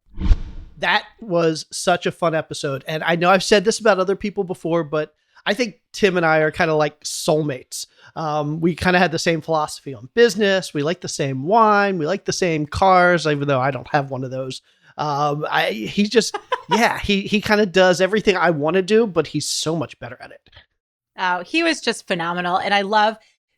That was such a fun episode. And I know I've said this about other people before, but I think Tim and I are kind of like soulmates. We kind of had the same philosophy on business. We like the same wine. We like the same cars, even though I don't have one of those. He's just, he kind of does everything I want to do, but he's so much better at it. Oh, he was just phenomenal. And I love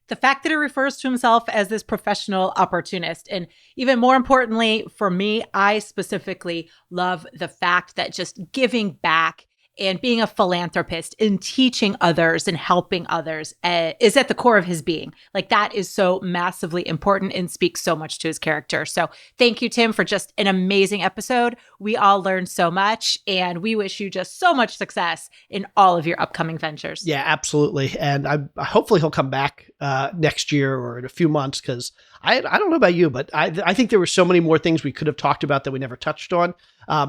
the fact that he refers to himself as this professional opportunist. And even more importantly, for me, I specifically love the fact that just giving back and being a philanthropist and teaching others and helping others is at the core of his being. Like, that is so massively important and speaks so much to his character. So thank you, Tim, for just an amazing episode. We all learned so much, and we wish you just so much success in all of your upcoming ventures. Yeah, absolutely. And hopefully he'll come back next year or in a few months, because I don't know about you, but I think there were so many more things we could have talked about that we never touched on.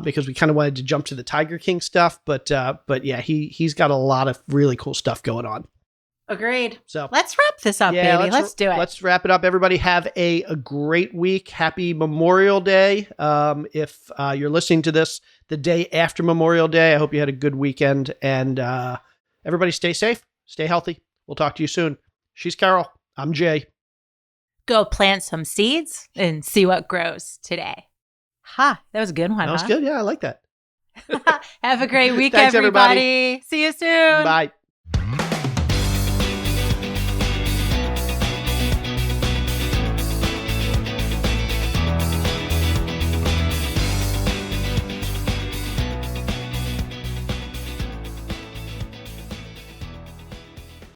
Because we kind of wanted to jump to the Tiger King stuff, but yeah, he's got a lot of really cool stuff going on. Agreed. So let's wrap this up, baby. Let's do it. Let's wrap it up. Everybody have a great week. Happy Memorial Day. If you're listening to this the day after Memorial Day, I hope you had a good weekend, and everybody stay safe, stay healthy. We'll talk to you soon. She's Carol. I'm Jay. Go plant some seeds and see what grows today. Ha, that was a good one. That was good. Yeah, I like that. Have a great week, Thanks, everybody. Everybody. See you soon. Bye.